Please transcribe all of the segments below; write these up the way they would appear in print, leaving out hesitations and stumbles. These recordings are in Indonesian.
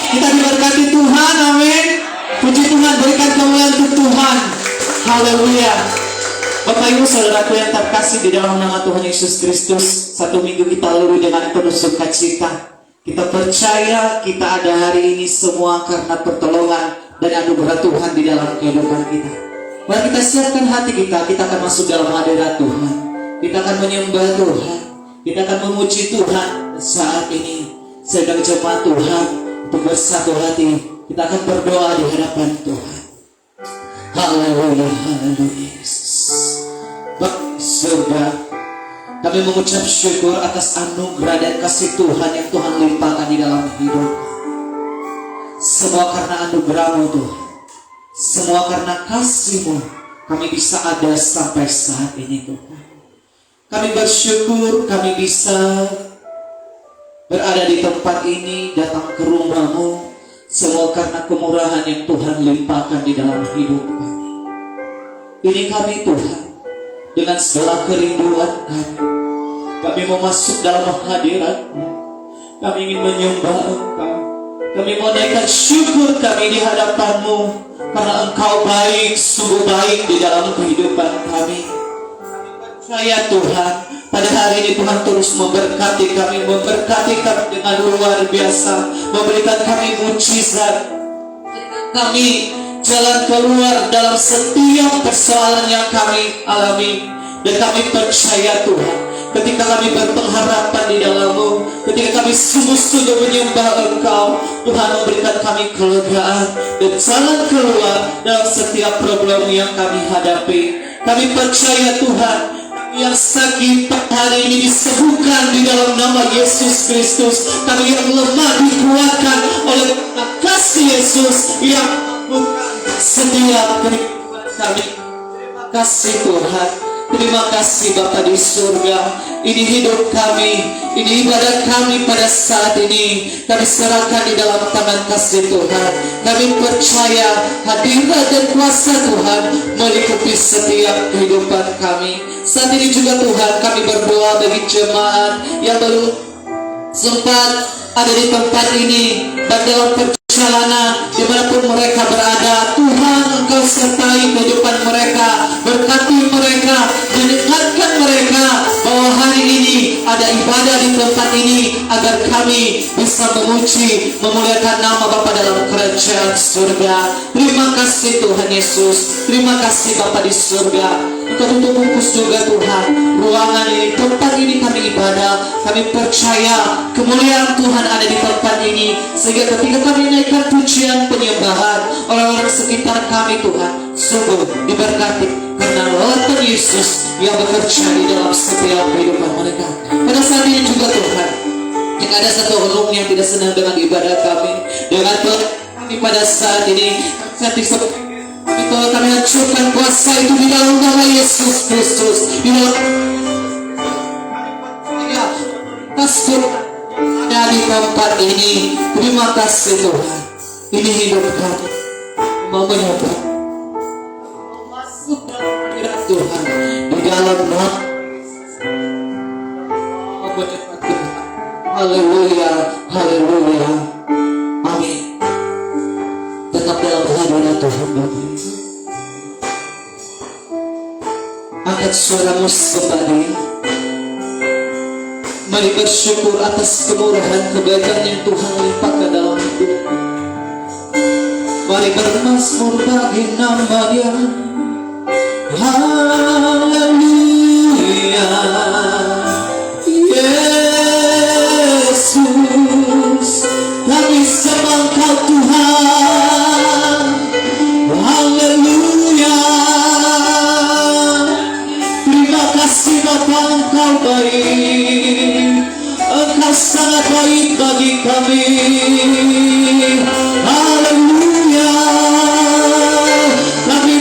Kita diberkati Tuhan, amin. Puji Tuhan, berikan kemuliaan untuk Tuhan. Haleluya. Bapak Ibu saudaraku yang terkasih di dalam nama Tuhan Yesus Kristus, satu minggu kita lalui dengan penuh sukacita. Kita percaya kita ada hari ini semua karena pertolongan dan anugerah Tuhan di dalam kehidupan kita. Mari kita siapkan hati kita akan masuk dalam hadirat Tuhan. Kita akan menyembah Tuhan, kita akan memuji Tuhan. Saat ini sedang jemaat Tuhan untuk bersatu hati, kita akan berdoa di hadapan Tuhan. Haleluya, haleluya Yesus. Bapa surga, kami mengucap syukur atas anugerah dan kasih Tuhan yang Tuhan limpahkan di dalam hidup. Semua karena anugerah-Mu Tuhan, semua karena kasih-Mu, kami bisa ada sampai saat ini Tuhan. Kami bersyukur kami bisa berada di tempat ini, datang ke rumah-Mu. Semua karena kemurahan yang Tuhan limpahkan di dalam hidup kami. Ini kami Tuhan, dengan segala kerinduan kami mau masuk dalam hadirat-Mu. Kami ingin menyembah Engkau. Kami mau naikkan syukur kami di hadapan-Mu, karena Engkau baik, sungguh baik di dalam kehidupan kami. Kami percaya Tuhan, pada hari ini Tuhan terus memberkati kami dengan luar biasa, memberikan kami mujizat, kami jalan keluar dalam setiap persoalan yang kami alami. Dan kami percaya Tuhan, ketika kami berpengharapan di dalam-Mu, ketika kami sungguh-sungguh menyembah Engkau, Tuhan memberikan kami kelegaan dan jalan keluar dalam setiap problem yang kami hadapi. Kami percaya Tuhan, yang sakit hari ini disembuhkan di dalam nama Yesus Kristus. Kami yang lemah dikuatkan oleh kasih Yesus yang mengampunkan setiap kehidupan kami. Terima kasih Tuhan. Terima kasih Bapa di surga. Ini hidup kami, ini ibadah kami pada saat ini kami serahkan di dalam tangan kasih Tuhan. Kami percaya hadirat dan kuasa Tuhan meliputi setiap kehidupan kami. Saat ini juga Tuhan kami berdoa bagi jemaat yang belum sempat ada di tempat ini dan dalam perjalanan dimanapun mereka berada. Tuhan, Engkau sertai kehidupan mereka, berkati mereka, dan ingatkan mereka bahwa hari ini ada ibadah di tempat ini agar kami bisa memuji, memuliakan nama Bapa dalam kerajaan surga. Terima kasih Tuhan Yesus, terima kasih Bapa di surga. Engkau tutup bungkus juga Tuhan ruangan ini, tempat ini kami ibadah. Kami percaya kemuliaan Tuhan ada di tempat ini, sehingga ketika kami naikkan pujian penyembahan, orang-orang sekitar kami Tuhan sungguh diberkati karena Tuhan Yesus yang bekerja di dalam setiap kehidupan mereka. Pada saat ini juga Tuhan, jika ada satu orang yang tidak senang dengan ibadah kami, dengan kami pada saat ini, kami hancurkan kuasa itu di dalam nama Yesus Kristus. Di dalam kasih ada di tempat ini. Terima kasih Tuhan. Ini hidup kami mau menyembah, masuk dalam hadirat Tuhan di dalam nama. Haleluya, haleluya, amin. Tetap dalam hadirat Tuhan Bapak. Angkat suaramu kembali. Mari bersyukur atas kemurahan kebaikan yang Tuhan limpahkan dalam hidupmu. Mari bermazmur bagi nama-Nya. Haleluya, Yesus, kami sembah Engkau Tuhan. Haleluya, terima kasih Bapa, Engkau baik, Engkau sangat baik bagi kami. Haleluya, kami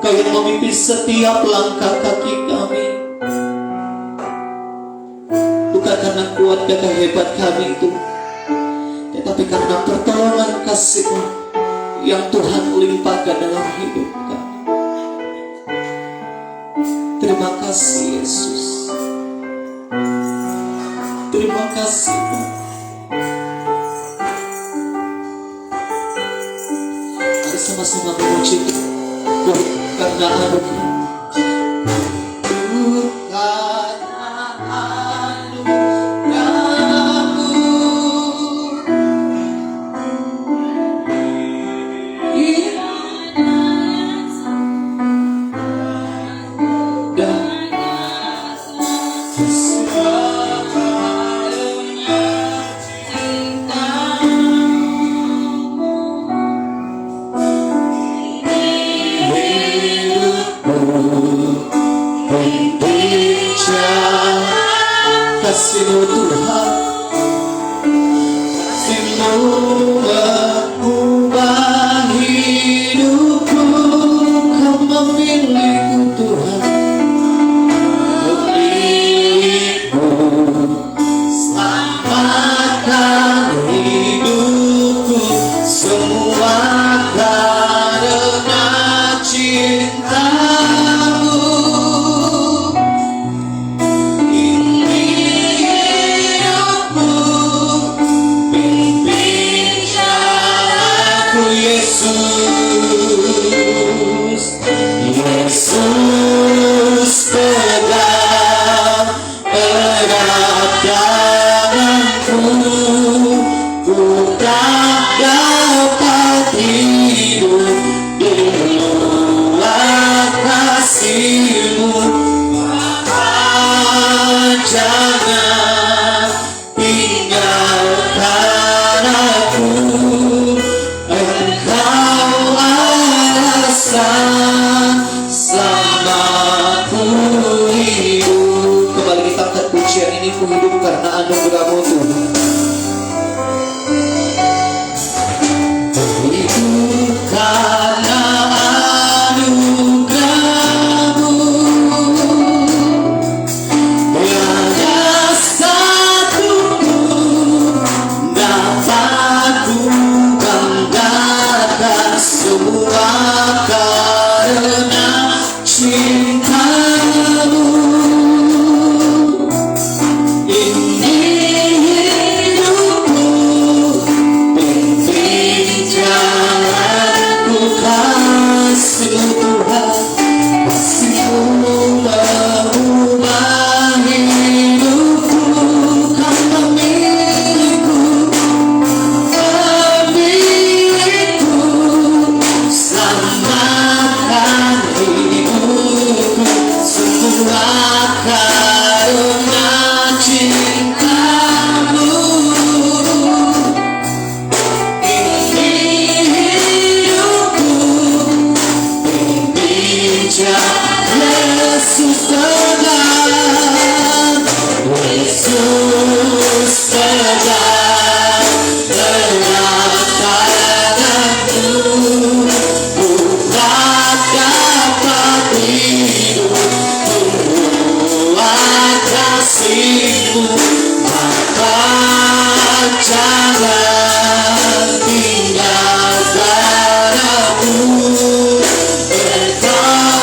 Engkau yang memimpin setiap langkah kaki kami. Bukan karena kuat gagah hebat kami itu, tetapi karena pertolongan kasih-Mu yang Tuhan limpahkan dalam hidup kami. Terima kasih Yesus. Terima kasih. Mari sama-sama memuji Tuhan karena anugerah. Kasih-Mu Tuhan, kasih-Mu mengubah hidupku. Kau memilihku Tuhan, memilihku, selamatkan hidupku. Semua karena cinta-Mu. Yesus pegang erat tanganku, ku tak dapat hidup di luar kasih-Mu. Bapa, jangan tinggalkan aku. Engkau alasan selamaku hidup. Kembali kita angkat pujian ini, ku hidup karena anugerah-Mu Tuhan. Hidup karena anugerah-Mu. Tiada satu pun dapat ku banggakan, semua karena cinta-Mu. Ini hidupku, pimpin jalanku. Kasih-Mu Tuhan, kasih-Mu mengubah hidupku. Kau memilihku, memilihku, selamatkan hidupku. Semua karena cinta-Mu. Ini hidupku, pimpin jalan. Yesus pegang, Yesus pegang erat tanganku. Ku tak dapat hidup di luar kasih-Mu. Bapa, jangan tinggalkan aku. Engkau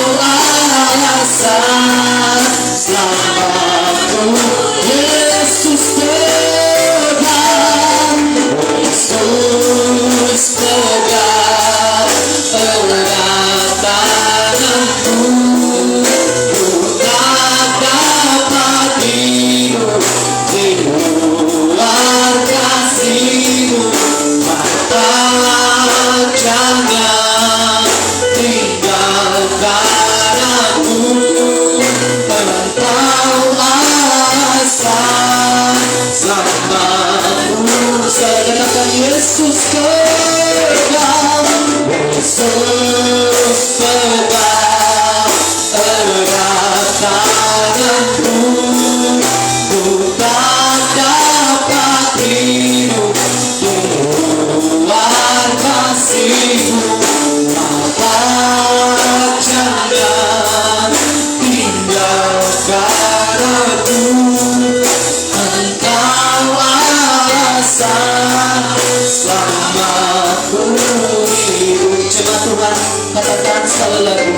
salah lagu.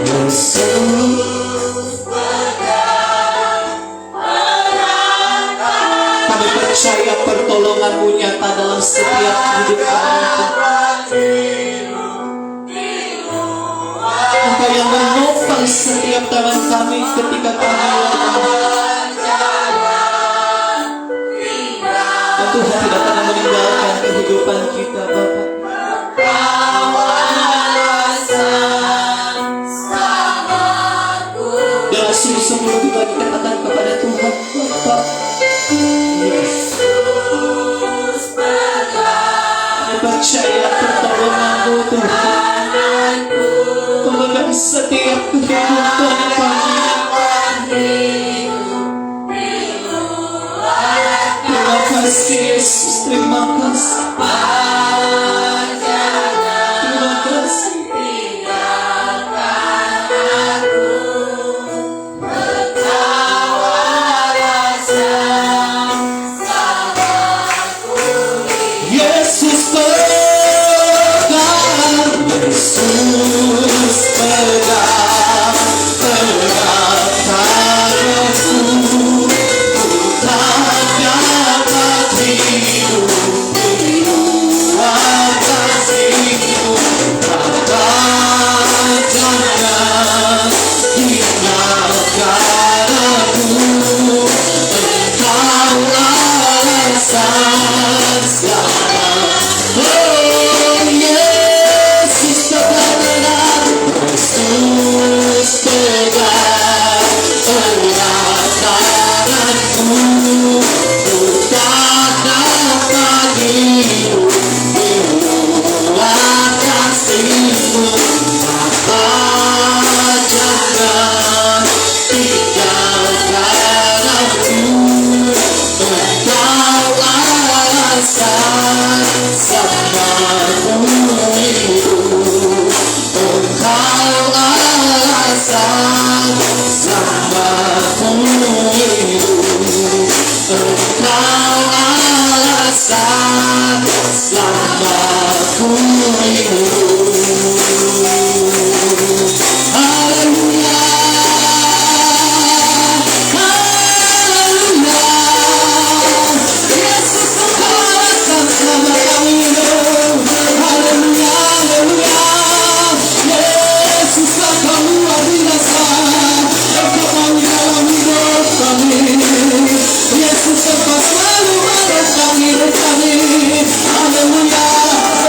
Yesus, kami percaya pertolongan-Mu nyata dalam setiap hidup kami. Engkau yang menopang setiap tangan kami ketika kami Tuhan tidak pernah meninggalkan kehidupan kita, Bapa. Dengan sungguh-sungguh kita dikatakan kepada Tuhan, Bapa. Kami percaya pertolongan-Mu, Tuhan, memegang setiap kehidupan kami. Terima kasih Yesus, terima kasih. Terima kasih. Yesus pegang, Yesus pegang erat tanganku, tak dapat hidup di luar kasih-Mu. Bapa, jangan tinggalkan aku, Engkau alasan selamat. Oh Yesus pegang, Yesus pegang erat tanganku, tak dapat hidup di luar kasih-Mu. Bapa, jangan tinggalkan aku, Engkau alasan selamatku hidup. Engkau alasan selamatku hidup. Engkau alasan selamatku hidup. Haleluya, haleluya. Yesus Engkau alasan selamat kami hidup. Haleluya, haleluya. Yesus Engkau luar biasa, Engkau mau dalam hidup kami. Yesus Engkau selalu menolong hidup kami. Haleluya,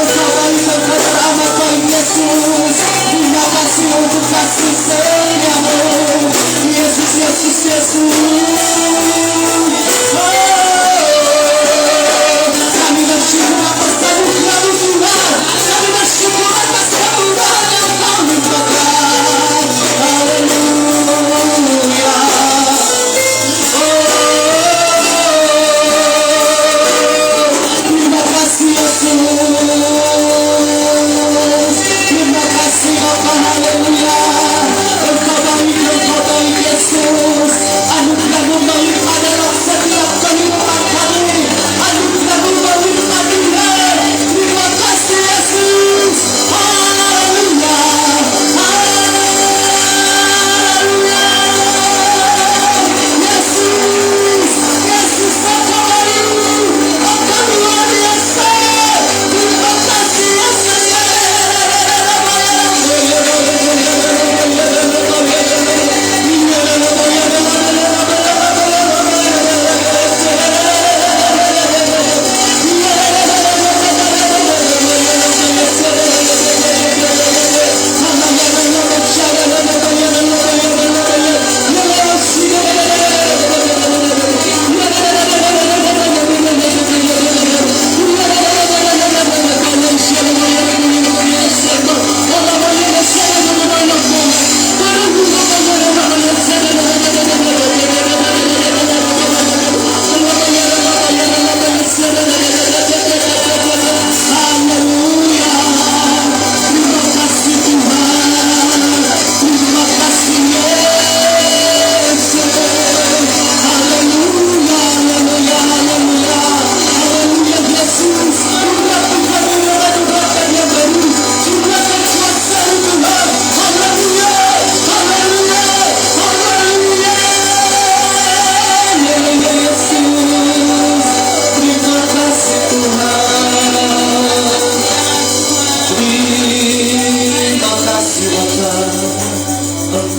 Engkau baik, Engkau teramat baik Yesus. Terima kasih untuk kasih setiamu, Yesus, Yesus, Yesus. Kami bersyukur atas anugerah-Mu Tuhan. Kami bersyukur atas kemudahan yang Kau limpahkan. Haleluya. Terima kasih Yesus. Terima kasih Bapa. Haleluya. Engkau baik, Engkau baik Yesus. Anugerah-Mu melimpah dalam setiap kehidupan kami. Anugerah-Mu melimpah Tuhan. Terima kasih Yesus. Haleluya. Haleluya. Yesus, Yesus Engkau baik. Engkau luar biasa. Terima kasih Yesus.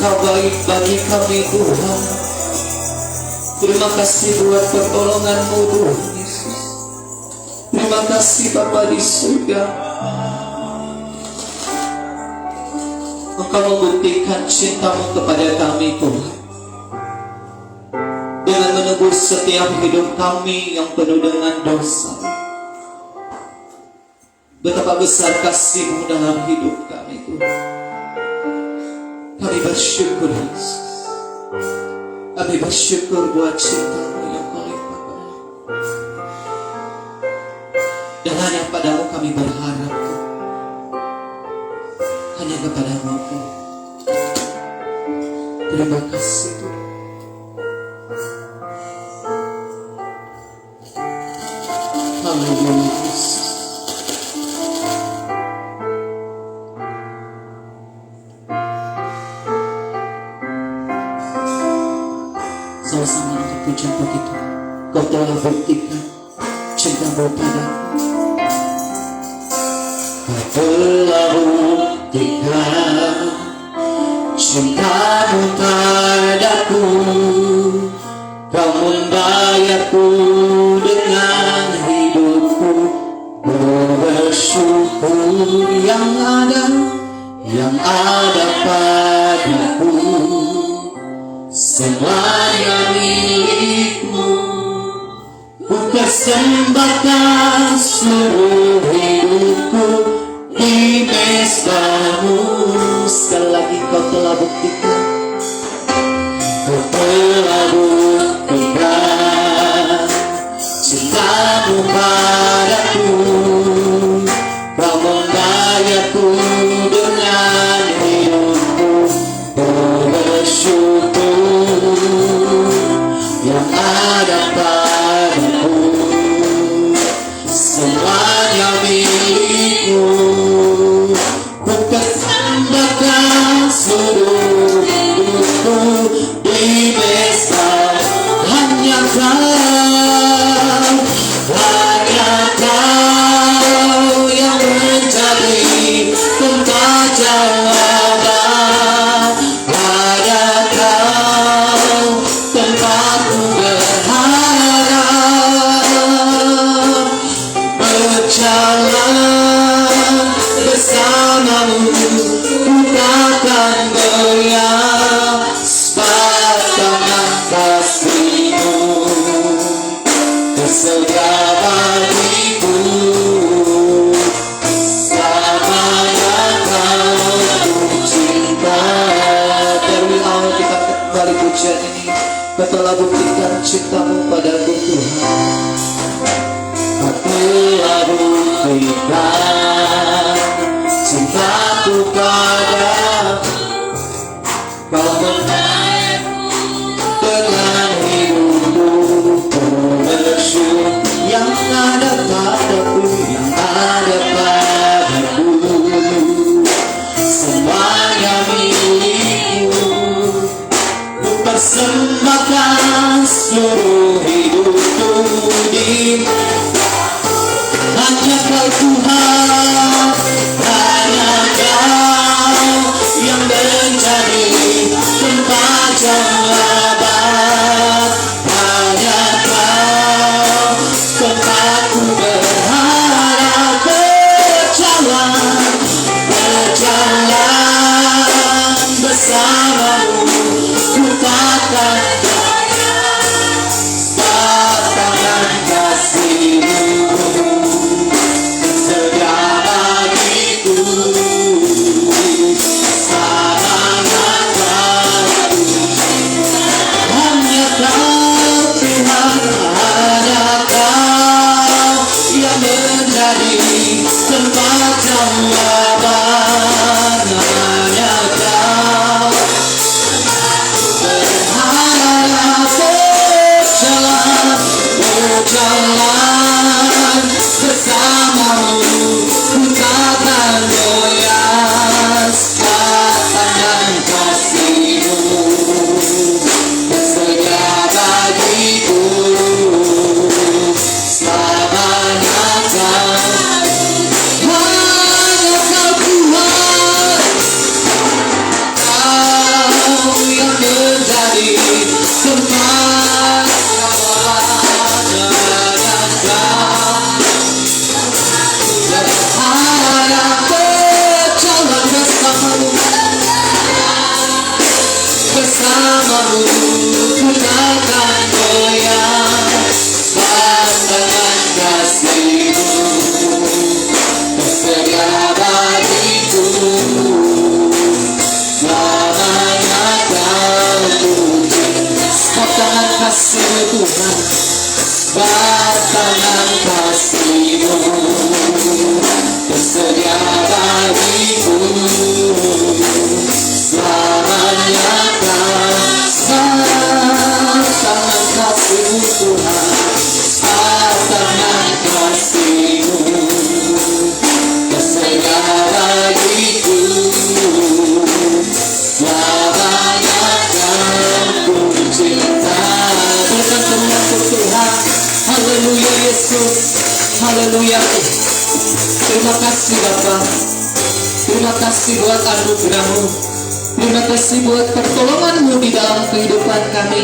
Engkau baik bagi kami Tuhan. Terima kasih buat pertolongan-Mu Tuhan Yesus. Terima kasih Bapa di surga. Engkau membuktikan cinta-Mu kepada kami Tuhan, dengan menebus setiap hidup kami yang penuh dengan dosa. Betapa besar kasih-Mu dalam hidup kami Tuhan. Kami bersyukur Yesus. Kami bersyukur buat cinta-Mu yang melimpah pada kami. Dan hanya pada-Mu kami berharap Tuhan. Hanya kepada-Mu Tuhan. Terima kasih Tuhan. Haleluya Yesus. Sama-sama untuk pujian bagi Tuhan. Kau telah buktikan cinta-Mu padaku. Kau telah buktikan cinta-Mu padaku. Kau membayarku dengan hidupku. Ku bersyukur yang ada padaku. Semuanya milik-Mu. Ku persembahkan seluruh hidupku di mezbah-Mu. Sekali lagi Kau telah buktikan. Kau telah buktikan cinta-Mu padaku. Kau membayarku dengan hidupku. Ku bersyukur yang ada padaku. Semuanya milik-Mu. Ku persembahkan seluruh hidupku di mezbah. Hanya Kau yang menjadi tempat jawaban. Hanya Kau tempatku berharap. Berjalan bersama-Mu, ku takkan goyah sepanjang kasih-Mu. Tersedia bagiku selamanya Kau cinta. Dari awal kita kembali pujian ini. Kau telah buktikan cinta-Mu padaku Tuhan. Kau telah buktikan cinta-Ku padaku. Kau membayarku dengan hidupku. Ku bersyukur yang ada padaku. Semuanya milik-Mu. Ku persembahkan seluruh hidupku di hanya Kau Tuhan. Hanya Kau yang menjadi tempat jawaban. Hanya Kau tempatku berharap. Berjalan bersama-Mu, ku takkan Sembah harap berjalan bersamamu ku takkan goyah. Pasangan kasihmu tersedia bagiku, selamanya kau puji. Pasangan kasihmu Tuhan, pasangan kasihmu tersedia bagiku, selamanya kau. Pasangan kasihmu Tuhan, pasangan kasihmu tersedia bagiku, selamanya kau cinta. Berikan kemuliaan untuk Tuhan. Haleluya Yesus, haleluya. Terima kasih Bapa, terima kasih buat anugerah-Mu, terima kasih buat pertolongan-Mu di dalam kehidupan kami,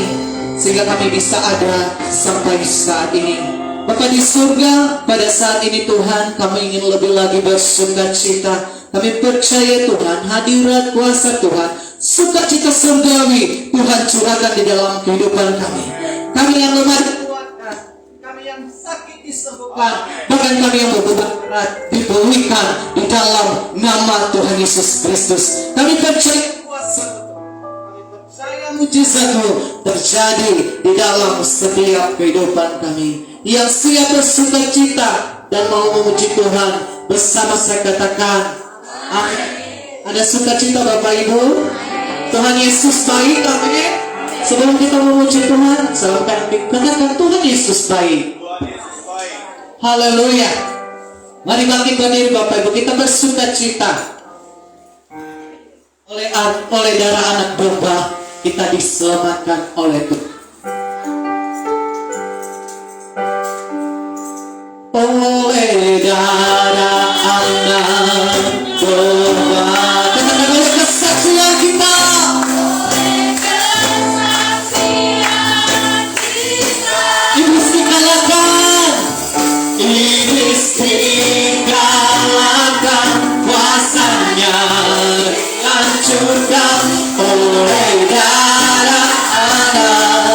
sehingga kami bisa ada sampai saat ini. Bapa di surga, pada saat ini Tuhan, kami ingin lebih lagi bersuka cita. Kami percaya Tuhan, hadirat kuasa Tuhan, sukacita surgawi Tuhan curahkan di dalam kehidupan kami. Kami yang lemah dikuatkan, kami yang sakit disembuhkan, bahkan kami yang beban berat dipulihkan di dalam nama Tuhan Yesus Kristus. Kami percaya kuasa Tuhan, kami percaya mujizat-Mu terjadi di dalam setiap kehidupan kami. Yang siap bersuka cita dan mau memuji Tuhan bersama saya katakan amin. Ada sukacita Bapak Ibu? Tuhan Yesus baik, amin. Sebelum kita memuji Tuhan, salamkan katakan Tuhan Yesus baik. Haleluya. Mari bangkit berdiri Bapak Ibu, kita bersuka cita. Oleh darah anak domba kita diselamatkan oleh Tuhan. Oleh darah anak domba, katakan oleh kesaksian kita. Iblis dikalahkan, iblis dikalahkan, kuasanya dihancurkan oleh darah anak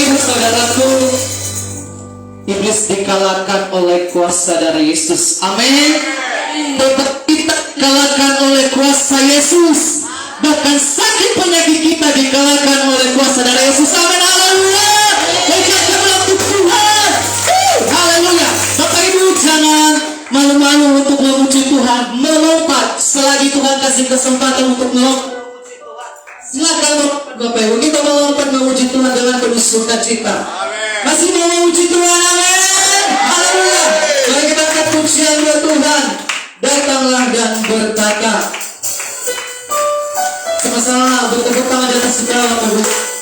Ibu saudaraku, iblis dikalahkan oleh kuasa dari Yesus. Amin. Tetap kita dikalahkan oleh kuasa Yesus. Bahkan sakit penyakit kita dikalahkan oleh kuasa dari Yesus. Amin. Haleluya. Berikan untuk Tuhan. Haleluya. Bapak Ibu jangan malu-malu untuk memuji Tuhan. Melompat selagi Tuhan kasih kesempatan untuk melompat. Silakan Bapak Ibu, kita melompat memuji Tuhan dengan penuh sukacita. Masih mau memuji Tuhan, amin. Haleluya. Mari kita angkat pujian buat Tuhan. Datanglah dan berkata. Sama-sama bertepuk tangan dan segala Bapak Ibu.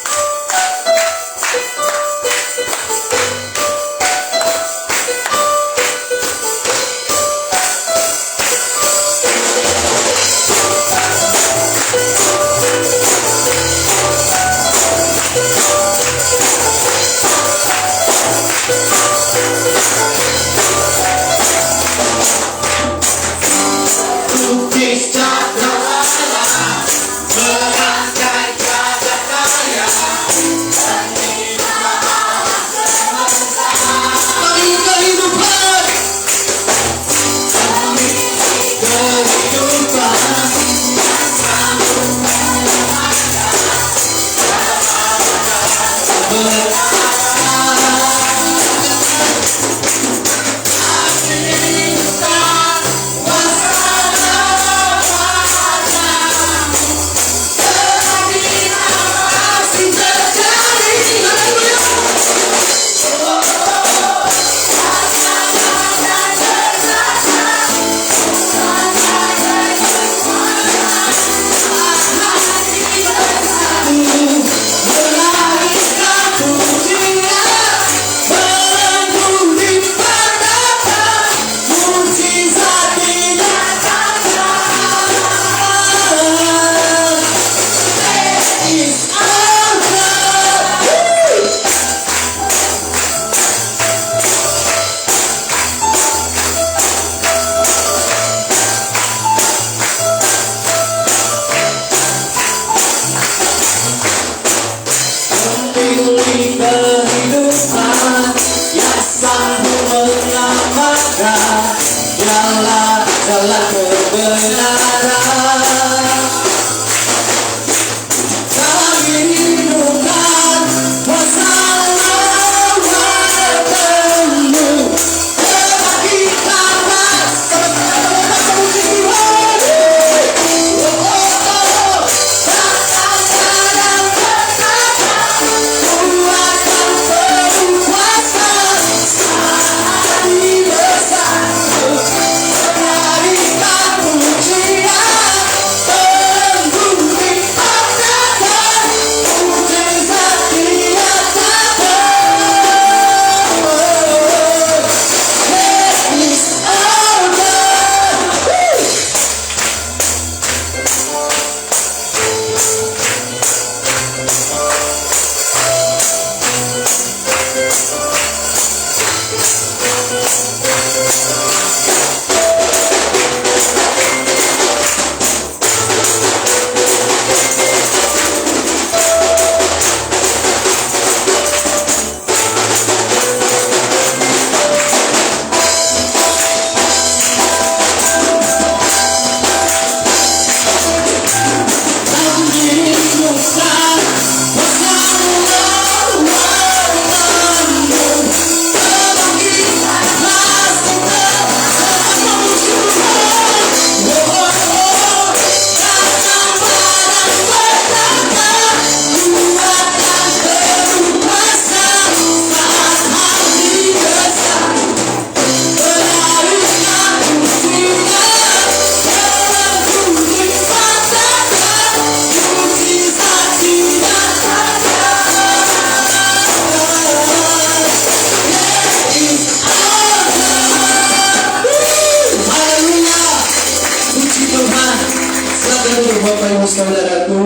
saudaraku.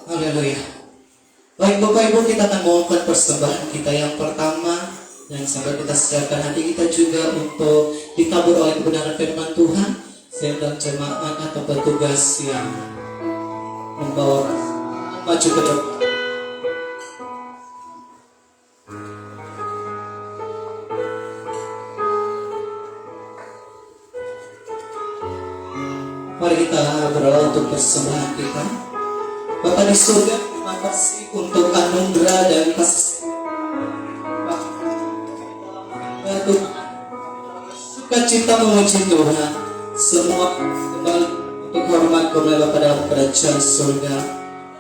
Haleluya. Baik Bapak Ibu, kita akan bawakan persembahan kita yang pertama, dan sambil kita siapkan hati kita juga untuk ditabur oleh kebenaran firman Tuhan. Sedang jemaat atau petugas yang membawa maju ke depan. Bapa di surga, terima kasih untuk anugerah dan kasih sukacita memuji Tuhan. Semua kembali untuk hormat kepada Bapa dalam kerajaan surga.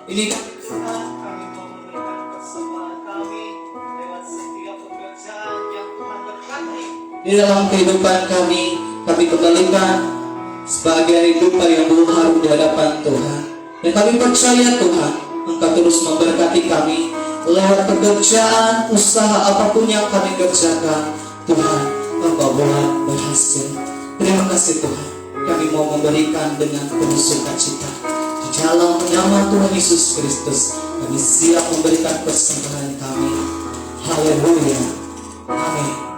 Ini Tuhan, kami mau memberikan persembahan kami lewat setiap pekerjaan yang Tuhan berkati di dalam kehidupan kami. Kami kembalikan sebagai kehidupan yang berharum di hadapan Tuhan. Dan kami percaya Tuhan, Engkau terus memberkati kami lewat pekerjaan, usaha apapun yang kami kerjakan. Tuhan, Engkau buat berhasil. Terima kasih Tuhan. Kami mau memberikan dengan penuh sukacita. Di dalam nama Tuhan Yesus Kristus, kami siap memberikan persembahan kami. Haleluya. Amin.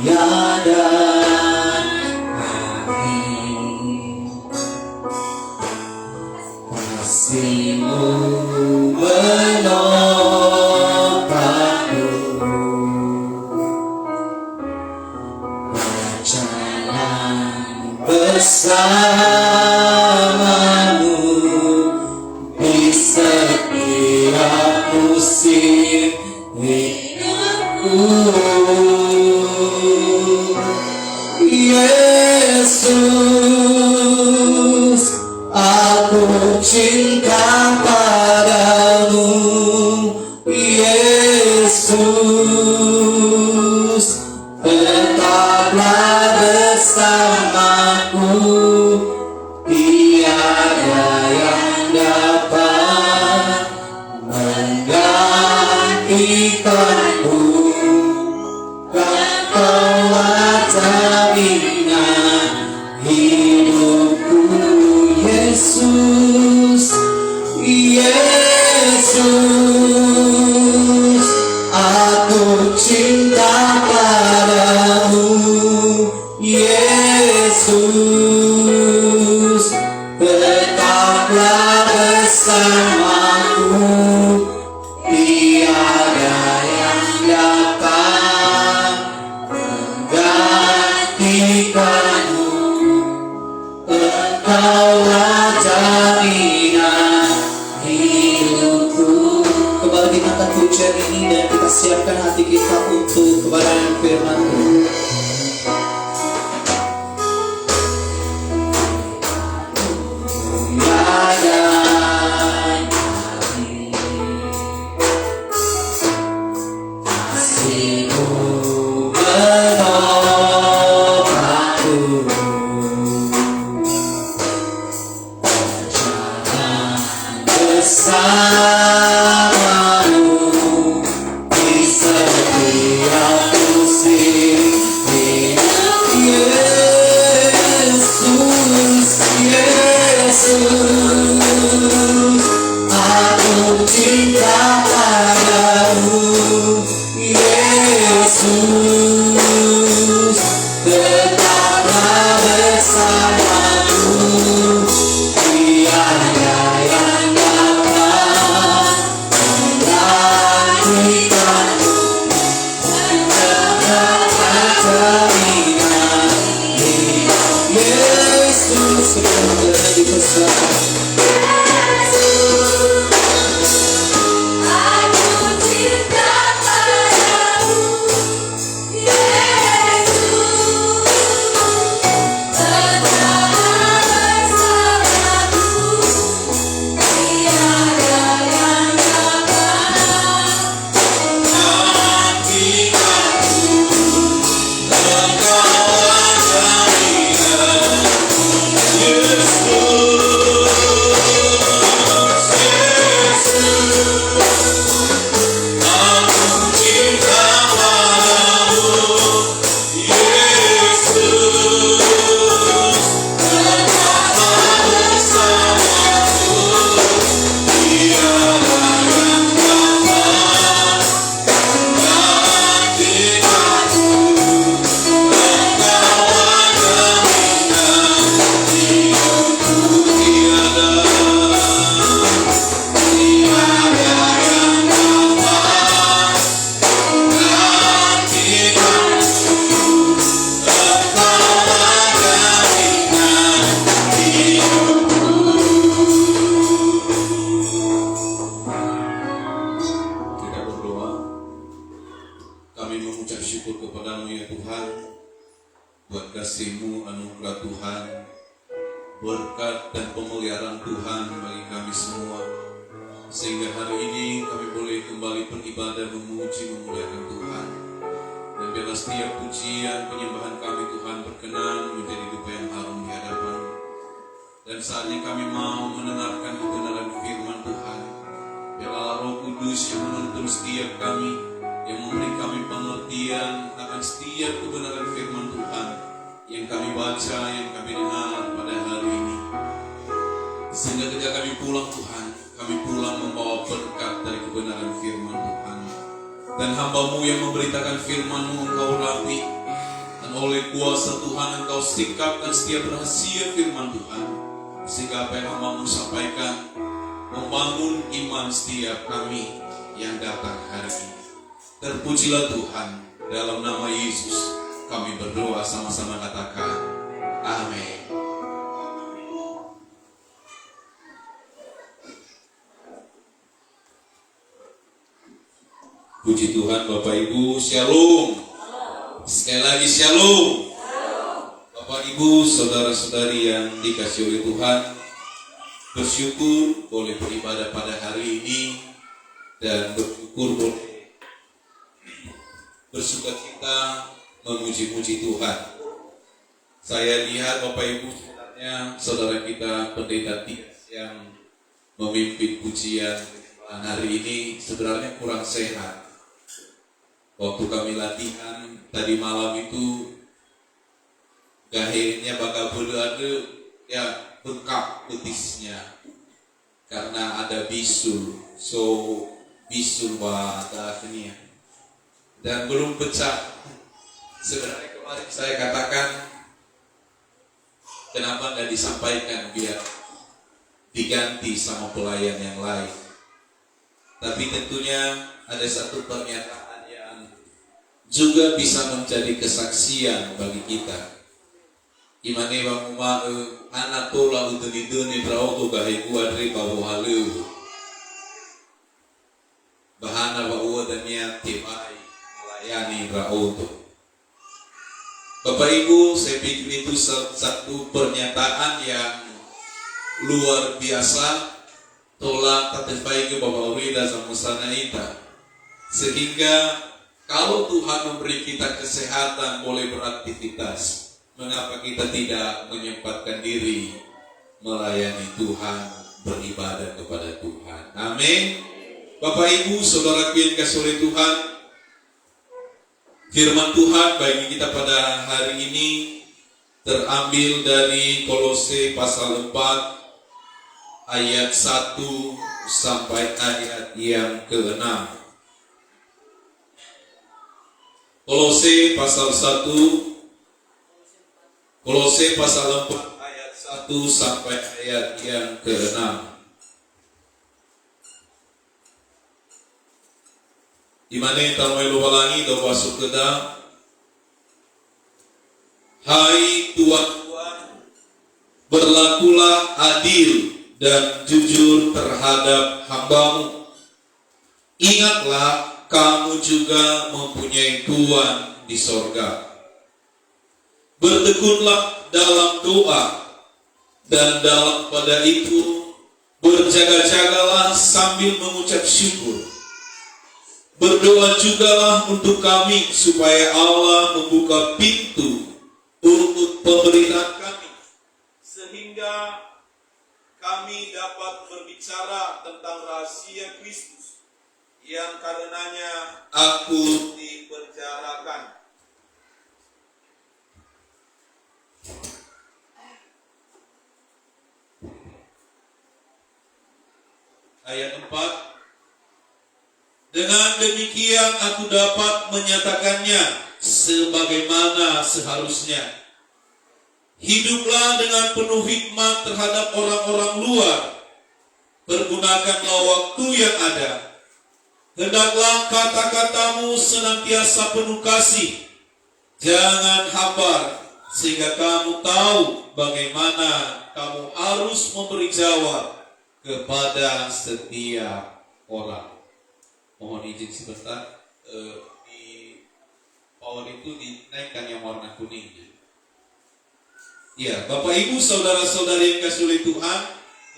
Ya dan amin. Kasih-Mu menopangku, berjalan bersamamu di setiap musim hidupku. Yesus, aku cinta padamu. Yesus, tetaplah bersamaku. Tiada yang dapat menggantikanku. Kau jaminan hidupku. Yesus, Yesus, aku cinta padamu. Yesus, tetaplah bersamaku. Tiada yang dapat menggantikanmu. Engkaulah jaminan hidupku. Kembali kita angkat pujian ini dan kita siapkan hati kita untuk kebenaran firman Tuhan. Bersamamu di setiap musim hidup. Yesus, Yesus, aku cinta padamu. Yesus, tetaplah bersamaku. Tiada yang dapat menggantikanmu. Engkaulah jaminan hidup. Yesus, kita dipersembahkan. Yesus. berkat dan pemeliharaan Tuhan bagi kami semua, sehingga hari ini kami boleh kembali beribadah, memuji, memuliakan Tuhan. Dan biarlah setiap pujian, penyembahan kami Tuhan berkenan menjadi dupa yang harum di hadapan. Dan saatnya kami mau mendengarkan kebenaran firman Tuhan. Biarlah Roh Kudus yang menuntun setiap kami, yang memberi kami pengertian akan setiap kebenaran firman Tuhan yang kami baca, yang kami dengar pada hari ini. Sehingga ketika kami pulang Tuhan, kami pulang membawa berkat dari kebenaran firman Tuhan. Dan hamba-Mu yang memberitakan firman-Mu Engkau rapi, dan oleh kuasa Tuhan Engkau sikapkan setiap rahasia firman Tuhan, sehingga apa yang hamba-Mu sampaikan membangun iman setiap kami yang datang hari ini. Terpujilah Tuhan, dalam nama Yesus kami berdoa, sama-sama katakan amin. Puji Tuhan, Bapak Ibu, shalom. Sekali lagi shalom. Bapak Ibu, saudara-saudari yang dikasihi oleh Tuhan, bersyukur boleh beribadah pada hari ini, dan bersyukur boleh bersukacita memuji-muji Tuhan. Saya lihat Bapak Ibu, sebenarnya saudara kita pendeta Tias yang memimpin pujian hari ini sebenarnya kurang sehat. Waktu kami latihan tadi malam itu, gahenya bakal ada ya bengkak betisnya karena ada bisul. So bisul ada ini ya, dan belum pecah. Sebenarnya kemarin saya katakan, kenapa nggak disampaikan biar diganti sama pelayan yang lain. Tapi tentunya ada satu pernyataan yang juga bisa menjadi kesaksian bagi kita. Imane bang uma anak tola untuk itu nih berau tu gahe gua dari bau halu. Bahana bau dan niat tibai melayani berau tu. Bapak Ibu, saya pikir itu satu pernyataan yang luar biasa. Tolak tatepai ke Bapak Urida sama sana ita. Sehingga kalau Tuhan memberi kita kesehatan, boleh beraktivitas, mengapa kita tidak menyempatkan diri melayani Tuhan, beribadah kepada Tuhan. Amin. Bapak Ibu, saudara yang kasih oleh Tuhan, firman Tuhan bagi kita pada hari ini terambil dari Kolose pasal 4 ayat 1 sampai ayat yang ke-6. Kolose pasal 4 ayat 1 sampai ayat yang ke-6. Di mana tamai lupalangi do masuk ke dalam. Hai tuan-tuan, berlakulah adil dan jujur terhadap hamba-Mu. Ingatlah, kamu juga mempunyai Tuhan di sorga. Bertekunlah dalam doa, dan dalam pada itu berjaga-jagalah sambil mengucap syukur. Berdoa jugalah untuk kami supaya Allah membuka pintu untuk pemberitaan kami, sehingga kami dapat berbicara tentang rahasia Kristus yang karenanya aku dipenjarakan. Ayat 4. Dengan demikian aku dapat menyatakannya sebagaimana seharusnya. Hiduplah dengan penuh hikmat terhadap orang-orang luar. Pergunakanlah waktu yang ada. Hendaklah kata-katamu senantiasa penuh kasih. Jangan hambar, sehingga kamu tahu bagaimana kamu harus memberi jawab kepada setiap orang. Mohon izin sebentar, di power itu dinaikkan yang warna kuning. Ya, Bapak Ibu saudara-saudari yang kasih oleh Tuhan,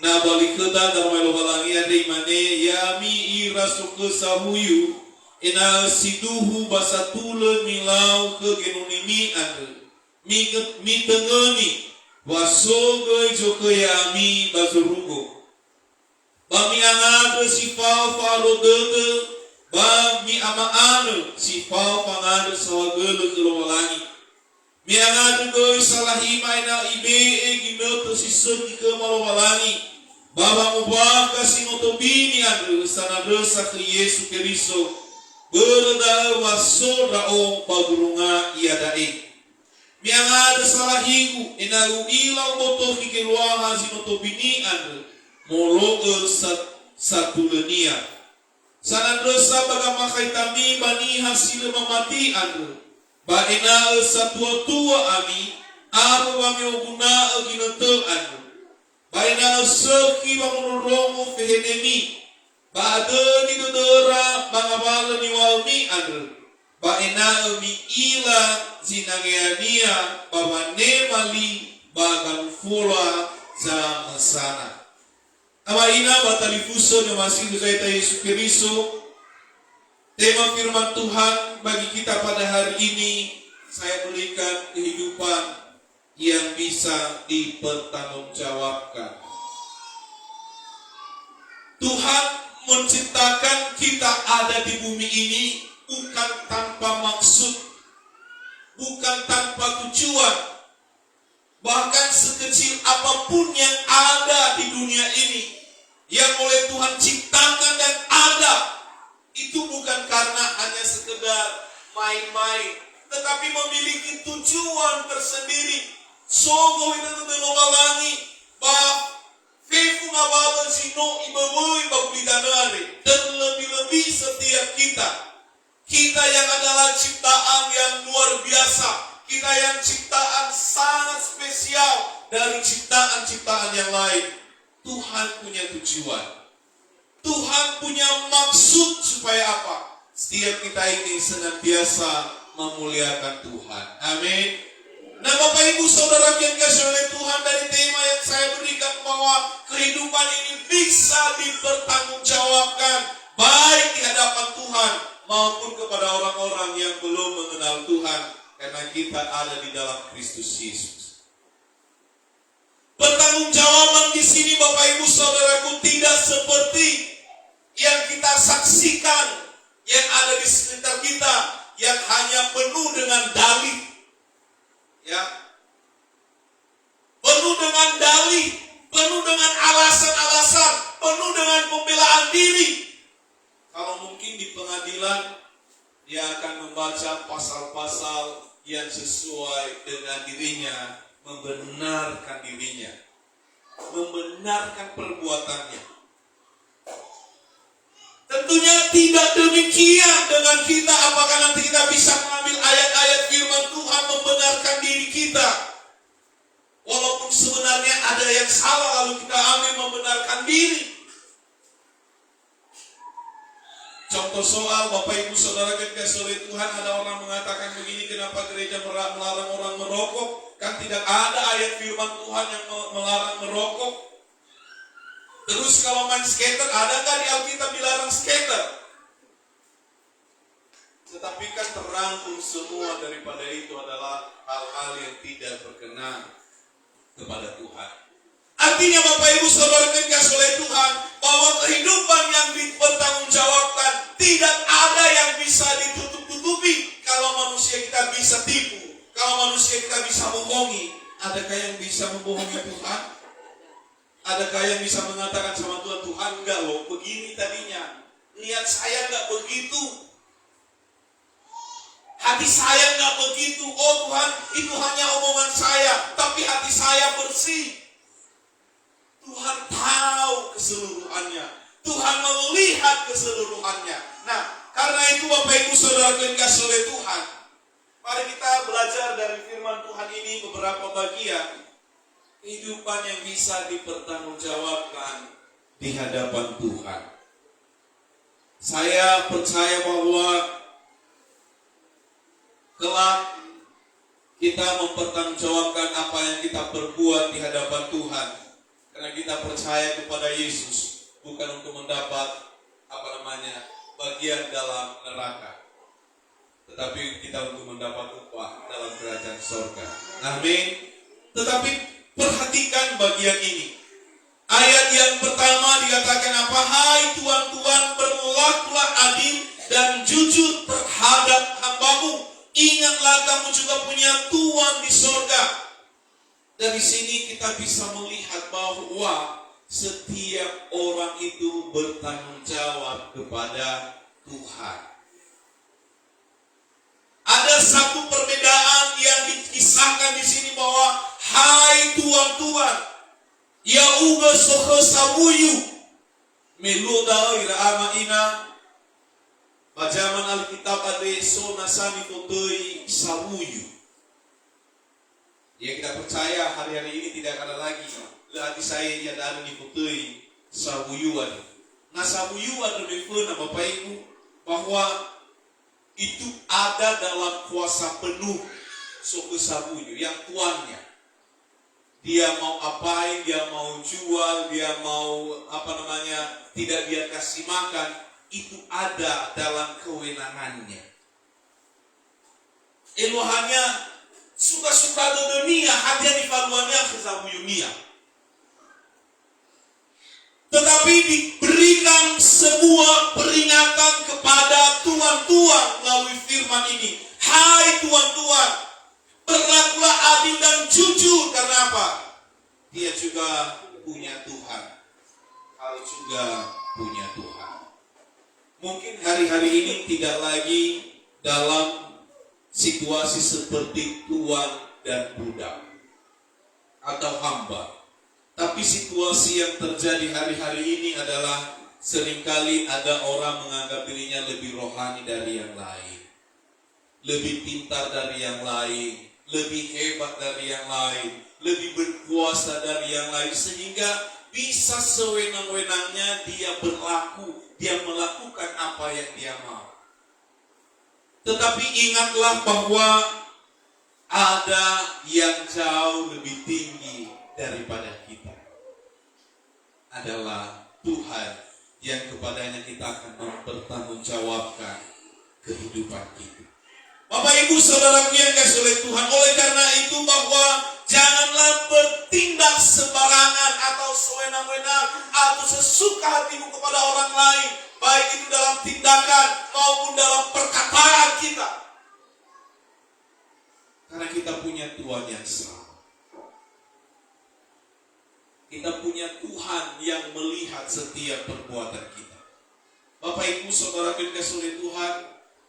na balik kita darmai lobalangi ada imane yami ira suke sahuyu ina siduhu basatule milau ke genunimi ande mi tengeni wasoge joke yami bazurugo bami angade sifau faro dede bami ama ane sifau pangade sawagele ke lobalangi miangadu goy salahi maina ibe gino to sisegi ke malowalangi baba mubah kasih ngotobini adu sana dosa ke Yesu Kristo berda waso rao bagurunga iadae miangadu salahiku inagu ilau moto hikeluaha sinotobini adu mologe satu lenia sana dosa bagamakai tami bani hasil memati adu Baina satua-tua ami aru ami oguna aginotel anu baina seki bangunurongo fehenemi baade ni dodora bangabala ni walmi anu baina ami ila zinangeania babane mali bagan fula za masana ama ina batalifuso ni masih zaita Yesus Kristo. Tema firman Tuhan bagi kita pada hari ini, saya berikan kehidupan yang bisa dipertanggungjawabkan. Tuhan menciptakan kita ada di bumi ini bukan tanpa maksud, bukan tanpa tujuan. Bahkan sekecil apapun yang ada di dunia ini, yang oleh Tuhan ciptakan dan ada, itu bukan karena hanya sekedar main-main, tetapi memiliki tujuan tersendiri. Sogo itu melobalangi, bab fefu ngabala sino ibawui bablidanare, dan lebih-lebih setiap kita yang adalah ciptaan yang luar biasa, kita yang ciptaan sangat spesial dari ciptaan-ciptaan yang lain. Tuhan punya tujuan. Tuhan punya maksud supaya apa? Setiap kita ini senantiasa memuliakan Tuhan. Amin. Nah Bapak Ibu Saudara yang dikasihi oleh Tuhan, dari tema yang saya berikan bahwa kehidupan ini bisa dipertanggungjawabkan baik di hadapan Tuhan maupun kepada orang-orang yang belum mengenal Tuhan, karena kita ada di dalam Kristus Yesus. Pertanggungjawaban di sini Bapak Ibu Saudaraku tidak seperti yang kita saksikan, yang ada di sekitar kita, yang hanya penuh dengan dalih, ya, penuh dengan dalih, penuh dengan alasan-alasan, penuh dengan pembelaan diri. Kalau mungkin di pengadilan, dia akan membaca pasal-pasal yang sesuai dengan dirinya, membenarkan dirinya, membenarkan perbuatannya. Tentunya tidak demikian dengan kita. Apakah nanti kita bisa mengambil ayat-ayat firman Tuhan membenarkan diri kita? Walaupun sebenarnya ada yang salah lalu kita ambil membenarkan diri. Contoh soal Bapak Ibu Saudara yang dikasihi oleh Tuhan, ada orang mengatakan begini, kenapa gereja melarang orang merokok? Kan tidak ada ayat firman Tuhan yang melarang merokok. Terus kalau main skater, adakah di Alkitab dilarang skater? Tetapi kan terangkum semua daripada itu adalah hal-hal yang tidak berkenan kepada Tuhan. Artinya Bapak Ibu Saudara yang dikasihi oleh Tuhan, bahwa kehidupan yang dipertanggungjawabkan tidak ada yang bisa ditutup-tutupi. Kalau manusia kita bisa tipu, kalau manusia kita bisa bohongi, adakah yang bisa membohongi Tuhan? Adakah yang bisa mengatakan sama Tuhan, Tuhan enggak loh, begini tadinya, niat saya enggak begitu, hati saya enggak begitu, oh Tuhan itu hanya omongan saya, tapi hati saya bersih. Tuhan tahu keseluruhannya, Tuhan melihat keseluruhannya. Nah, karena itu Bapak Ibu Saudara yang dikasihi oleh Tuhan, mari kita belajar dari firman Tuhan ini beberapa bagian kehidupan yang bisa dipertanggungjawabkan di hadapan Tuhan. Saya percaya bahwa kelak kita mempertanggungjawabkan apa yang kita perbuat di hadapan Tuhan. Karena kita percaya kepada Yesus, bukan untuk mendapat bagian dalam neraka, tetapi kita untuk mendapat upah dalam kerajaan sorga. Amin. Tetapi perhatikan bagian ini. Ayat yang pertama dikatakan apa? Hai tuan-tuan, berlakulah adil dan jujur terhadap hambamu. Ingatlah kamu juga punya Tuhan di sorga. Dari sini kita bisa melihat bahwa setiap orang itu bertanggung jawab kepada Tuhan. Ada satu perbedaan yang dikisahkan di sini bahwa hai tuan-tuan, ya uga soho sabuyu meluda ira ama ina bajaman Alkitab ade so nasani fotoi sabuyu. Ya, kita percaya hari-hari ini tidak ada lagi hati saya yang ada di fotoi sabuyuan. Nah, sabuyuan lebih pernah Bapak Ibu bahwa itu ada dalam kuasa penuh suku sabuyu yang tuannya. Dia mau apain, dia mau jual, dia mau tidak dia kasih makan, itu ada dalam kewenangannya. Eluhannya suka-suka dunia, hanya di paluannya ke sabuyunia. Tetapi diberikan sebuah peringatan kepada tuan-tuan melalui firman ini. Hai tuan-tuan, berlakulah adil dan jujur. Karena apa? Dia juga punya Tuhan. Kau juga punya Tuhan. Mungkin hari-hari ini tidak lagi dalam situasi seperti tuan dan budak atau hamba. Tapi situasi yang terjadi hari-hari ini adalah seringkali ada orang menganggap dirinya lebih rohani dari yang lain, lebih pintar dari yang lain, lebih hebat dari yang lain, lebih berkuasa dari yang lain, sehingga bisa sewenang-wenangnya dia berlaku, dia melakukan apa yang dia mau. Tetapi ingatlah bahwa ada yang jauh lebih tinggi daripada kita, adalah Tuhan yang kepadanya kita akan mempertanggungjawabkan kehidupan kita. Bapak Ibu saudaraku yang kasih oleh Tuhan, oleh karena itu bahwa janganlah bertindak sembarangan atau sewenang-wenang atau sesuka hatimu kepada orang lain, baik itu dalam tindakan maupun dalam perkataan kita. Karena kita punya Tuhan yang sama. Kita punya Tuhan yang melihat setiap perbuatan kita. Bapak Ibu saudara yang dikasihi oleh Tuhan,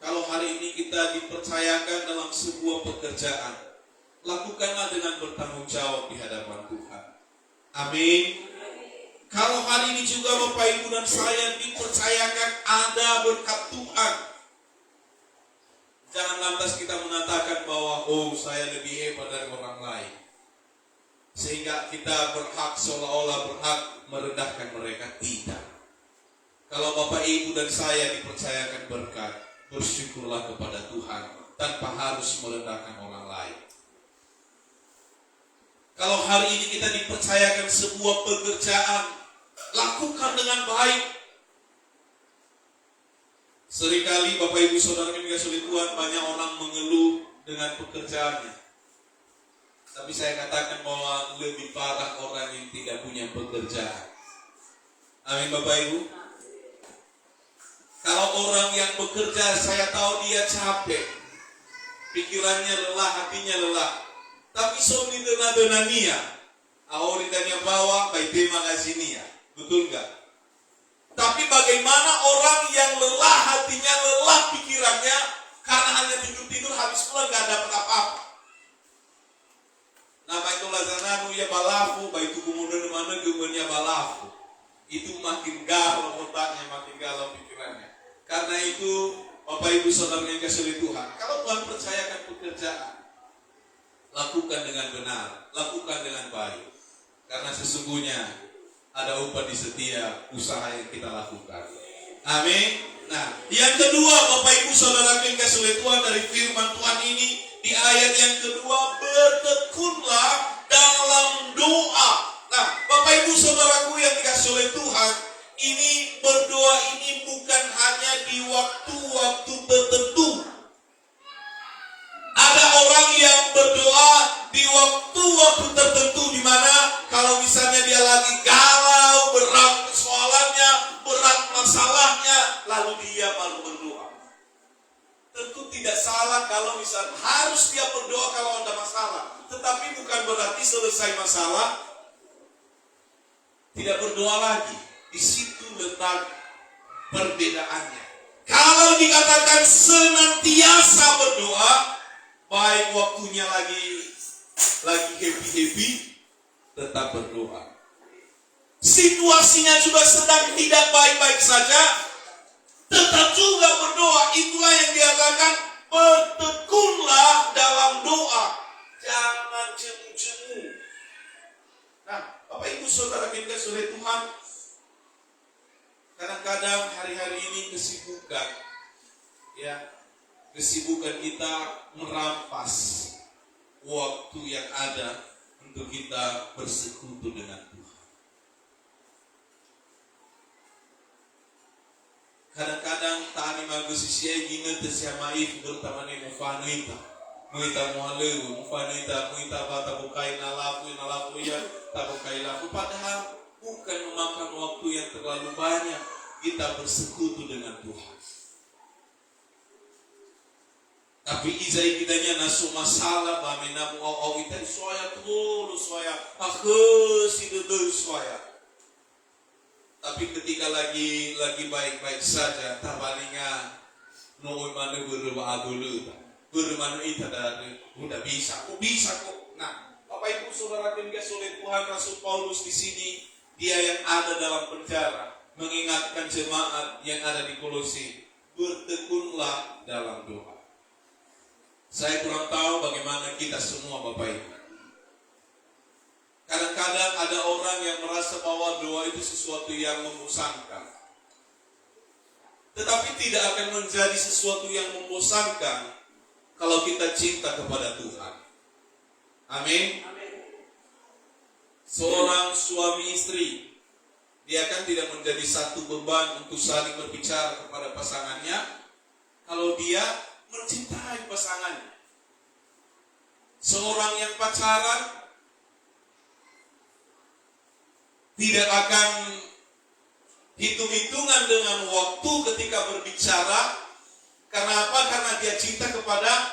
kalau hari ini kita dipercayakan dalam sebuah pekerjaan, lakukanlah dengan bertanggung jawab di hadapan Tuhan. Amin. Kalau hari ini juga Bapak Ibu dan saya dipercayakan ada berkat Tuhan, jangan lantas kita mengatakan bahwa saya lebih hebat dari orang lain, sehingga kita berhak seolah-olah berhak merendahkan mereka. Tidak. Kalau Bapak Ibu dan saya dipercayakan berkat, bersyukurlah kepada Tuhan tanpa harus merendahkan orang lain. Kalau hari ini kita dipercayakan sebuah pekerjaan, lakukan dengan baik. Seringkali Bapak Ibu saudara yang dikasihi oleh Tuhan, banyak orang mengeluh dengan pekerjaannya. Tapi saya katakan bahwa lebih parah orang yang tidak punya pekerjaan. Amin Bapak Ibu. Kalau orang yang bekerja, saya tahu dia capek, pikirannya lelah, hatinya lelah. Tapi soalnya dena-denania, awalnya bawa baik terima kasih nia, betul enggak? Tapi bagaimana orang yang lelah hatinya, lelah pikirannya, karena hanya tidur-tidur habis pulang nggak dapat apa-apa. Nama itulah zananu ya balafu, baik itu kemudian mana gemennya balafu. Itu makin galau otaknya, makin galau pikirannya. Karena itu Bapak Ibu saudara yang kasih oleh Tuhan, kalau Tuhan percayakan pekerjaan, lakukan dengan benar, lakukan dengan baik. Karena sesungguhnya ada upah di setiap usaha yang kita lakukan. Amin. Nah, yang kedua Bapak Ibu saudara yang kasih oleh Tuhan, dari firman Tuhan ini Di ayat yang kedua, bertekunlah dalam doa. Nah, Bapak Ibu Saudaraku yang dikasih oleh Tuhan, ini berdoa ini bukan hanya di waktu-waktu tertentu. Ada orang yang berdoa di waktu-waktu tertentu, di mana kalau misalnya dia lagi galau, berat persoalannya, berat masalahnya, lalu dia baru berdoa. Tentu tidak salah kalau misalnya harus dia berdoa kalau ada masalah. Tetapi bukan berarti selesai masalah tidak berdoa lagi. Di situ letak perbedaannya. Kalau dikatakan senantiasa berdoa, baik waktunya lagi happy-happy, tetap berdoa. Situasinya juga sedang tidak baik-baik saja, tetap juga berdoa. Itulah yang dikatakan bertekunlah dalam doa. Jangan jemu-jemu. Nah, Bapak Ibu Saudara kita oleh Tuhan, kadang-kadang hari-hari ini kesibukan kita merampas waktu yang ada untuk kita bersekutu dengan Tuhan. Kadang-kadang tani magusisya gina tersiamai bertamane mufanuita. Muita muhaleu, muita bata bukai nalapu ya, tabukai lapu. Padahal bukan memakan waktu yang terlalu banyak kita bersekutu dengan Tuhan. Tapi izai kitanya nasu masalah bamena au kita soya tuh soya situ soya. Tapi ketika lagi baik-baik saja, tabalinga nooi mana berdoa dulu, berdoa itu udah bisa kok. Nah, Bapak Ibu Saudara dikasih oleh Tuhan, Rasul Paulus di sini, dia yang ada dalam penjara, mengingatkan jemaat yang ada di Kolose, bertekunlah dalam doa. Saya kurang tahu bagaimana kita semua Bapak Ibu. Kadang-kadang ada orang yang merasa bahwa doa itu sesuatu yang membosankan. Tetapi tidak akan menjadi sesuatu yang membosankan kalau kita cinta kepada Tuhan. Amin. Seorang suami istri, dia kan tidak menjadi satu beban untuk saling berbicara kepada pasangannya kalau dia mencintai pasangannya. Seorang yang pacaran tidak akan hitung-hitungan dengan waktu ketika berbicara. Karena apa? Karena dia cinta kepada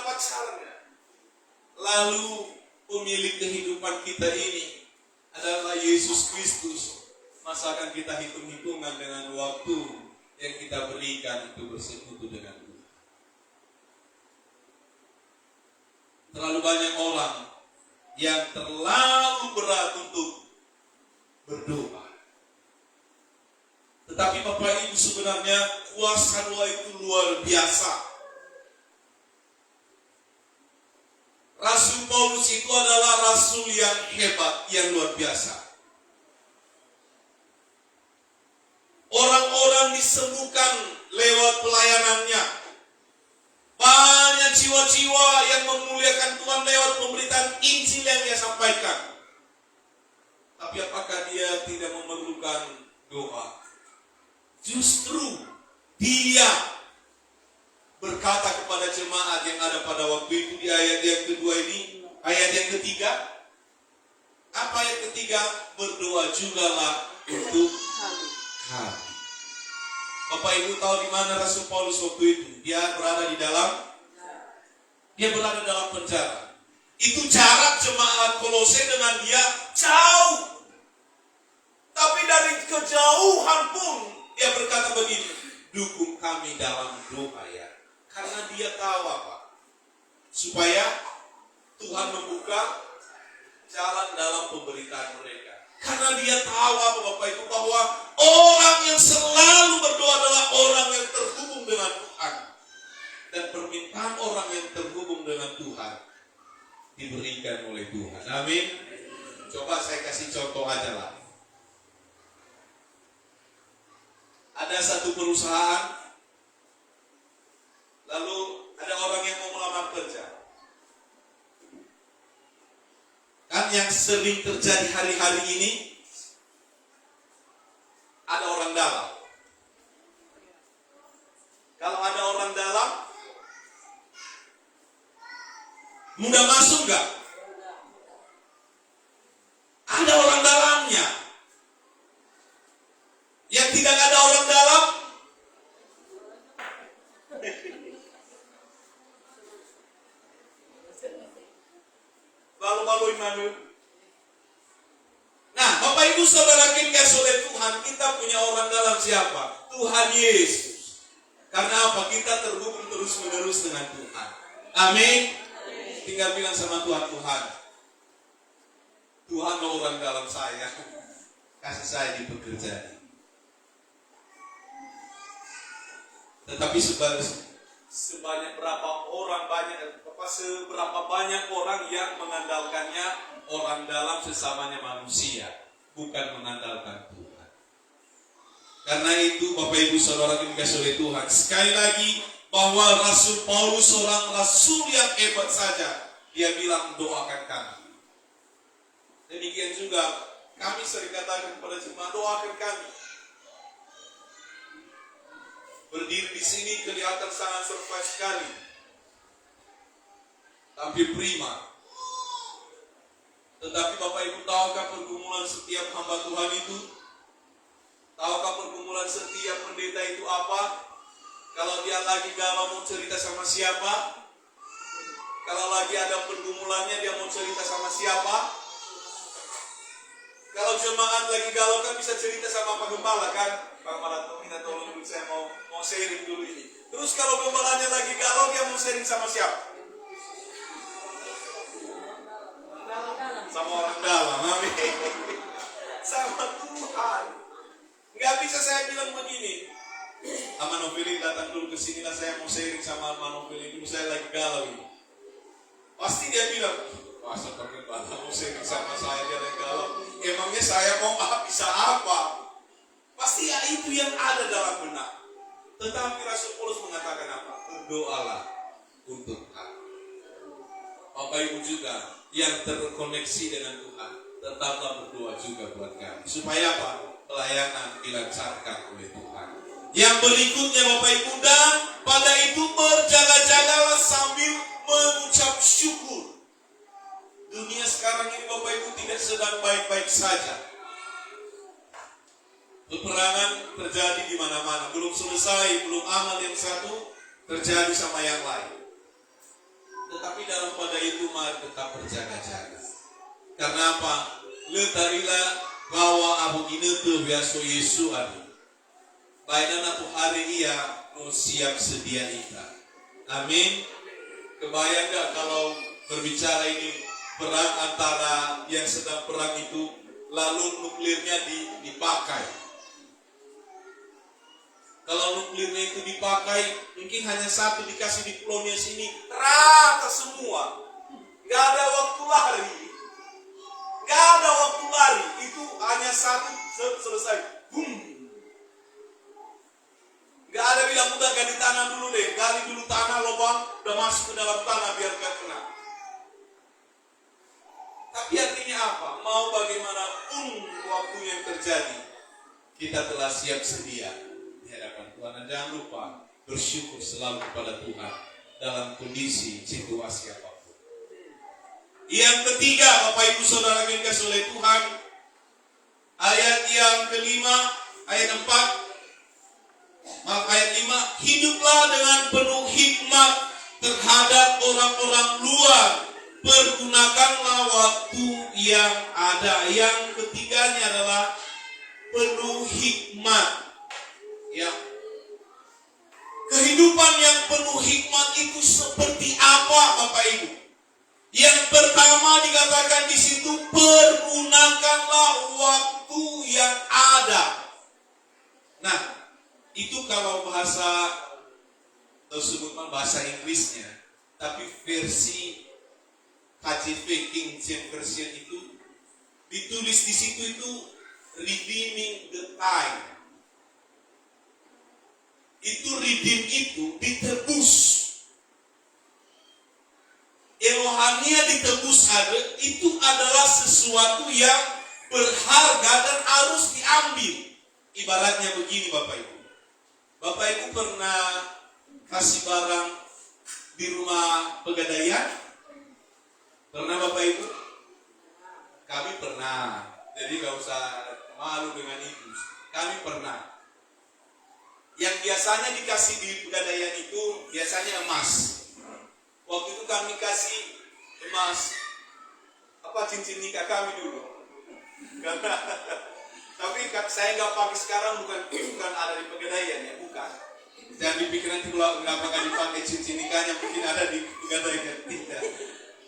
pacarnya. Lalu pemilik kehidupan kita ini adalah Yesus Kristus. Masa akan kita hitung-hitungan dengan waktu yang kita berikan untuk bersekutu dengan Tuhan? Terlalu banyak orang yang terlalu berat untuk berdoa. Tetapi Bapak Ibu, sebenarnya kuasa doa itu luar biasa. Rasul Paulus itu adalah rasul yang hebat, yang luar biasa. Orang-orang disembuhkan lewat pelayanannya. Banyak jiwa-jiwa yang memuliakan Tuhan lewat pemberitaan Injil yang dia sampaikan. Tapi apakah dia tidak memerlukan doa? Justru dia berkata kepada jemaat yang ada pada waktu itu di ayat yang kedua ini, ayat yang ketiga. Apa ayat ketiga? Berdoa jugalah untuk kami. Bapak Ibu tahu di mana Rasul Paulus waktu itu? Dia berada dalam penjara. Itu jarak jemaat Kolose dengan dia jauh. Tapi dari kejauhan pun dia berkata begini, dukung kami dalam doa ya. Karena dia tahu apa? Supaya Tuhan membuka jalan dalam pemberitaan mereka. Karena dia tahu apa Bapak Ibu, bahwa orang yang selalu berdoa adalah orang yang terhubung dengan Tuhan. Dan permintaan orang yang terhubung dengan Tuhan diberikan oleh Tuhan. Amin. Coba saya kasih contoh aja lah. Ada satu perusahaan, lalu ada orang yang mau permasalahan yang sering terjadi hari-hari ini? Ada orang dalam. Kalau ada orang dalam, mudah masuk nggak? Ada orang dalamnya. Yang tidak ada orang dalam, lalu-laluin manu. Nah, Bapak Ibu Saudara yang dikasihi oleh Tuhan, kita punya orang dalam siapa? Tuhan Yesus. Karena apa? Kita terhubung terus-menerus dengan Tuhan. Amin. Tinggal bilang sama Tuhan, Tuhan orang dalam saya. Kasih saya di pekerjaan. Tetapi sebanyak berapa banyak orang yang mengandalkannya orang dalam sesamanya manusia, bukan mengandalkan Tuhan. Karena itu Bapak Ibu Saudara yang dikasihi oleh Tuhan, sekali lagi bahwa Rasul Paulus seorang rasul yang hebat saja, dia bilang doakan kami. Demikian juga kami sering katakan kepada jemaat, doakan kami. Berdiri di sini kelihatan sangat survive sekali, tampil prima. Tetapi Bapak Ibu, tahukah pergumulan setiap hamba Tuhan itu? Tahukah pergumulan setiap pendeta itu apa? Kalau dia lagi galau mau cerita sama siapa? Kalau lagi ada pergumulannya dia mau cerita sama siapa? Kalau jemaat lagi galau kan bisa cerita sama Pak Gembala kan? Pak Maratno, minta tolong dulu, saya mau sharing dulu ini. Terus kalau gembalanya lagi galau, dia mau sharing sama siapa? Sama orang dalam, amin. Sama Tuhan. Nggak bisa saya bilang begini, Manopeli datang dulu ke sini lah, saya mau sharing sama Manopeli dulu, saya lagi galau ini. Pasti dia bilang, masa Pak Gembala mau sharing sama saya, dia lagi galau. Emangnya saya mau bisa apa? Pasti ya itu yang ada dalam benak. Tetapi Rasul Paulus mengatakan apa? Berdoalah untuk kami. Bapak Ibu juga yang terkoneksi dengan Tuhan, tetaplah berdoa juga buat kami. Supaya apa? Pelayanan dilancarkan oleh Tuhan. Yang berikutnya Bapak Ibu, dan pada itu berjaga-jagalah sambil mengucap syukur. Dunia sekarang ini Bapak Ibu tidak sedang baik-baik saja. Peperangan terjadi di mana-mana, belum selesai, belum aman yang satu, terjadi sama yang lain. Tetapi dalam pada itu mari tetap berjaga-jaga. Karena apa? Letarilah bahwa abu ini tuh biasa Yesus adi. Lainan aku hari ia mau siap sedia ika. Amin. Kebayang gak kalau berbicara ini perang antara yang sedang perang itu, lalu nuklirnya dipakai. Kalau nuklirnya itu dipakai, mungkin hanya satu dikasih di pulaunya sini, rata semua. Gak ada waktu lari. Gak ada waktu lari. Itu hanya satu selesai. Boom. Gak ada bilang udah gali tanah dulu deh. Gali dulu tanah lubang, udah masuk ke dalam tanah biar gak kena. Tapi artinya apa? Mau bagaimanapun waktu yang terjadi, kita telah siap sedia di hadapan Tuhan. Dan jangan lupa bersyukur selalu kepada Tuhan dalam kondisi situasi apapun. Yang ketiga, Bapak Ibu Saudara yang dikasihi oleh Tuhan, ayat yang kelima, ayat 4, ayat 5, hiduplah dengan penuh hikmat terhadap orang-orang luar, pergunakanlah waktu yang ada. Yang ketiganya adalah penuh hikmat. Ya. Kehidupan yang penuh hikmat itu seperti apa, Bapak Ibu? Yang pertama dikatakan di situ, pergunakanlah waktu yang ada. Nah, itu kalau bahasa tersebut bahasa Inggrisnya, tapi versi KJV King James Version itu ditulis di situ itu redeeming the time. Itu redeem itu ditebus. Elohim rohania ditebus itu adalah sesuatu yang berharga dan harus diambil. Ibaratnya begini Bapak Ibu. Bapak Ibu pernah kasih barang di rumah pegadaian? Pernah Bapak Ibu? Kami pernah. Jadi gak usah malu dengan itu. Kami pernah. Yang biasanya dikasih di pegadaian itu biasanya emas. Waktu itu kami kasih emas. Cincin nikah kami dulu. Karena tapi saya nggak pakai sekarang bukan ada di pegadaian ya, bukan. Jangan dipikir nanti kalau nggak pakai dipakai cincin nikahnya mungkin ada di pegadaian. Tidak.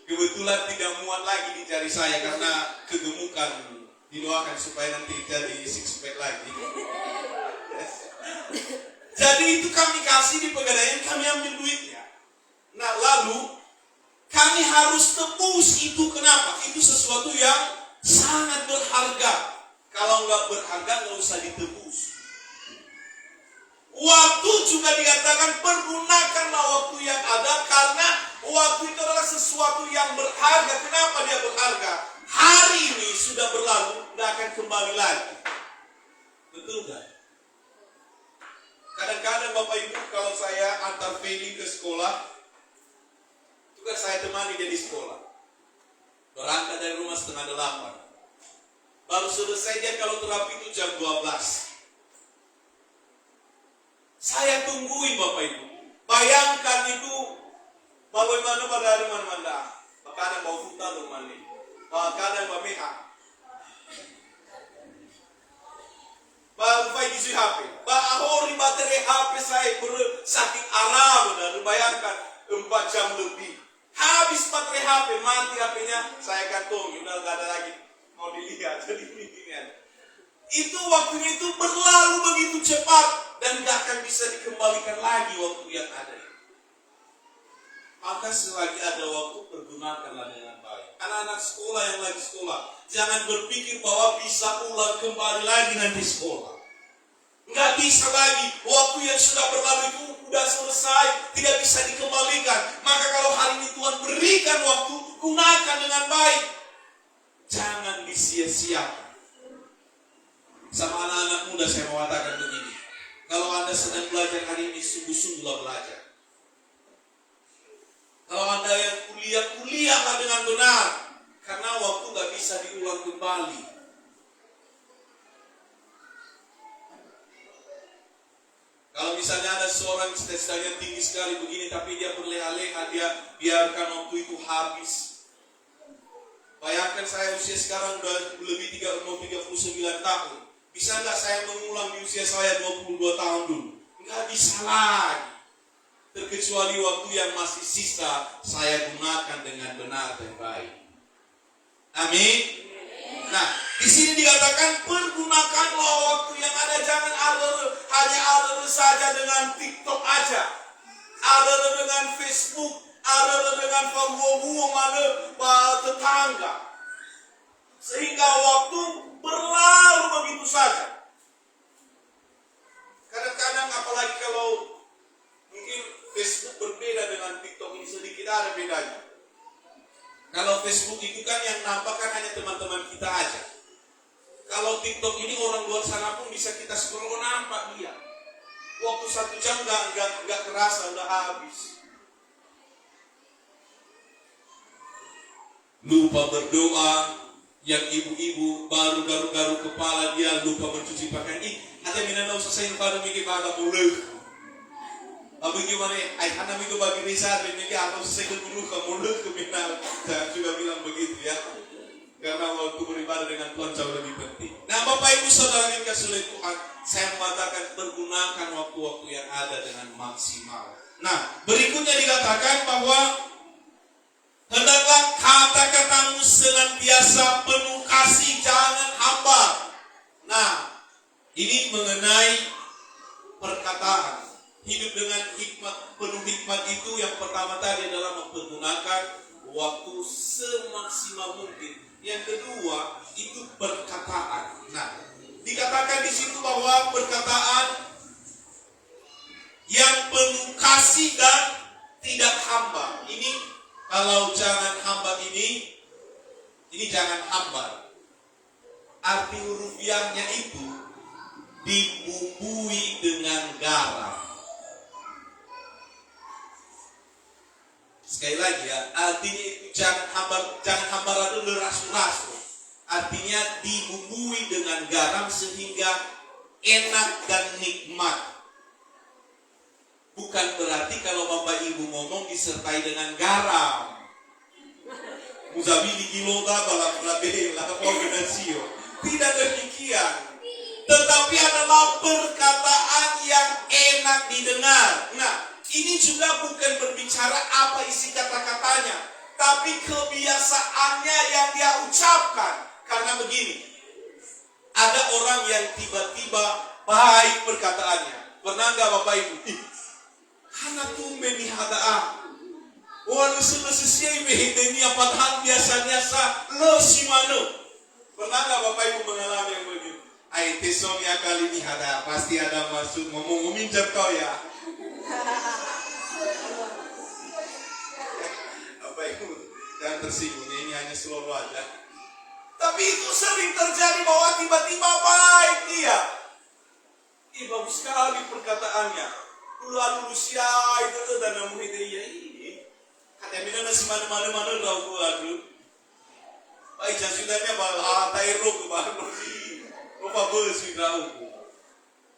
Kebetulan tidak muat lagi di jari saya karena kegemukan. Didoakan supaya nanti jadi six pack lagi. Jadi itu kami kasih di pegadaian, kami ambil duitnya. Nah lalu kami harus tebus itu. Kenapa? Itu sesuatu yang sangat berharga. Kalau nggak berharga nggak usah ditebus. Waktu juga dikatakan pergunakanlah waktu yang ada, karena waktu itu adalah sesuatu yang berharga. Kenapa dia berharga? Hari ini sudah berlalu, tidak akan kembali lagi. Betul kan? Kadang-kadang Bapak Ibu kalau saya antar Feli ke sekolah, itu kan saya temani dia di sekolah. Berangkat dari rumah 7:30. Baru selesai dia kalau terapi itu jam 12. Saya tungguin Bapak Ibu. Bayangkan itu bagaimana pada hari mana-mana. Kadang bau futa tuh mandi. Kadang bau meha. Baru pagi isi HP. Bahori baterai HP saya saking arah benar. Bayangkan 4 jam lebih. Habis baterai HP, mati HP-nya, saya kantongi, udah gak ada lagi mau dilihat. Jadi ini itu waktunya itu berlalu begitu cepat dan gak akan bisa dikembalikan lagi waktu yang ada. Maka selagi ada waktu, pergunakanlah dengan baik. Anak-anak sekolah yang lagi sekolah, jangan berpikir bahwa bisa ulang kembali lagi nanti sekolah. Nggak bisa lagi. Waktu yang sudah berlalu itu sudah selesai, tidak bisa dikembalikan. Maka kalau hari ini Tuhan berikan waktu, gunakan dengan baik. Jangan disia-siakan. Sama anak-anak muda saya mau katakan begini. Kalau Anda sedang belajar hari ini, sungguh-sungguhlah belajar. Kalau Anda yang kuliahlah dengan benar. Karena waktu nggak bisa diulang kembali. Kalau misalnya ada seorang cita-citanya tinggi sekali begini, tapi dia berleha-leha, dia biarkan waktu itu habis. Bayangkan saya usia sekarang udah lebih 39 tahun. Bisa nggak saya mengulang di usia saya 22 tahun dulu? Nggak bisa lagi. Terkecuali waktu yang masih sisa, saya gunakan dengan benar dan baik. Amin. Nah, di sini dikatakan pergunakanlah waktu yang ada, jangan hanya ada saja dengan TikTok aja, ada dengan Facebook, ada dengan Facebook mana tetangga, sehingga waktu berlalu begitu saja. Kadang-kadang apalagi kalau mungkin Facebook berbeda dengan TikTok ini, sedikit ada bedanya. Kalau Facebook itu kan yang nampak kan hanya teman-teman kita aja. Kalau TikTok ini orang luar sana pun bisa kita scroll nampak dia. Waktu 1 jam nggak kerasa udah habis. Lupa berdoa, yang ibu-ibu baru garu-garu kepala dia lupa mencuci pakaian. Ada mina usah saya pada mikir pada mulai. Abi gimana? Ay hana miko bagi Risa, ini atau sesekali dulu kamu ke mina. Saya juga bilang begitu ya. Karena waktu beribadah dengan Tuhan jauh lebih penting. Nah Bapak Ibu Saudara yang kasih oleh Tuhan, saya mengatakan pergunakan waktu-waktu yang ada dengan maksimal. Nah berikutnya dikatakan bahwa hendaklah kata-katamu senantiasa penuh kasih, jangan hambar. Nah ini mengenai perkataan. Hidup dengan hikmat, penuh hikmat itu yang pertama tadi adalah mempergunakan waktu semaksimal mungkin. Yang kedua itu perkataan. Nah, dikatakan di situ bahwa perkataan yang penuh kasih dan tidak hambar. Ini Kalau jangan hambar ini jangan hambar. Arti hurufiahnya itu dibumbui dengan garam. Sekali lagi ya, artinya itu jangan hambar atau rasu-rasu. Artinya dibumbui dengan garam sehingga enak dan nikmat. Bukan berarti kalau Bapak Ibu ngomong disertai dengan garam. Muzabili kilota balap labela organisio. Tidak demikian. Tetapi adalah perkataan yang enak didengar. Nah, ini juga bukan berbicara apa isi kata-katanya, tapi kebiasaannya yang dia ucapkan. Karena begini, ada orang yang tiba-tiba baik perkataannya. Pernah nggak Bapak Ibu? Anak tumben di hadaan. Walau selesai behideni padahal biasa-biasa lo si mano. Pernah nggak Bapak Ibu mengalami yang begitu? Ay, tesongnya kali ini ada, pasti ada maksud ngomong minjam kau ya. Bapak Ibu jangan tersinggung, ini hanya slow aja. Tapi itu sering terjadi bahwa tiba-tiba baik dia. Bagus sekali perkataannya. Lalu Rusia itu dan namun itu ya ini. Katanya nasi mana-mana tahu aku. Baik jasudanya balah tairo ke baru sih. Lupa bersih tahu.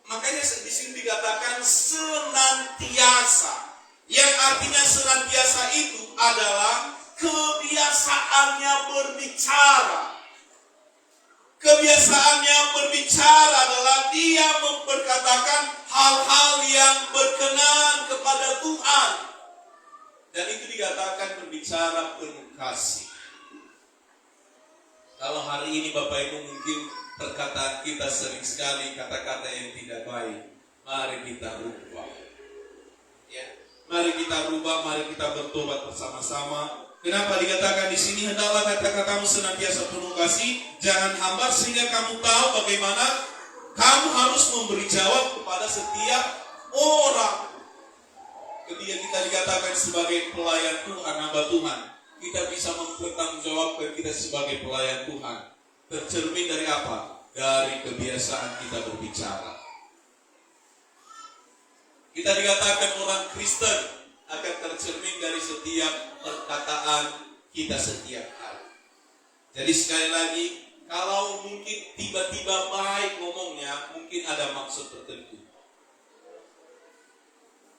Makanya di sini dikatakan senantiasa. Yang artinya senantiasa itu adalah kebiasaannya berbicara. Kebiasaannya berbicara adalah dia memperkatakan hal-hal yang berkenan kepada Tuhan. Dan itu dikatakan berbicara penuh kasih. Kalau hari ini Bapak Ibu mungkin perkataan kita sering sekali kata-kata yang tidak baik. Mari kita rubah. Ya, mari kita rubah, mari kita bertobat bersama-sama. Kenapa dikatakan di sini hendaklah kata-katamu senantiasa penuh kasih, jangan hambar sehingga kamu tahu bagaimana kamu harus memberi jawab kepada setiap orang. Ketika kita dikatakan sebagai pelayan Tuhan, hamba Tuhan, kita bisa mempertanggungjawabkan kita sebagai pelayan Tuhan. Tercermin dari apa? Dari kebiasaan kita berbicara. Kita dikatakan orang Kristen akan tercermin dari setiap perkataan kita setiap hari. Jadi sekali lagi, kalau mungkin tiba-tiba baik ngomongnya, mungkin ada maksud tertentu.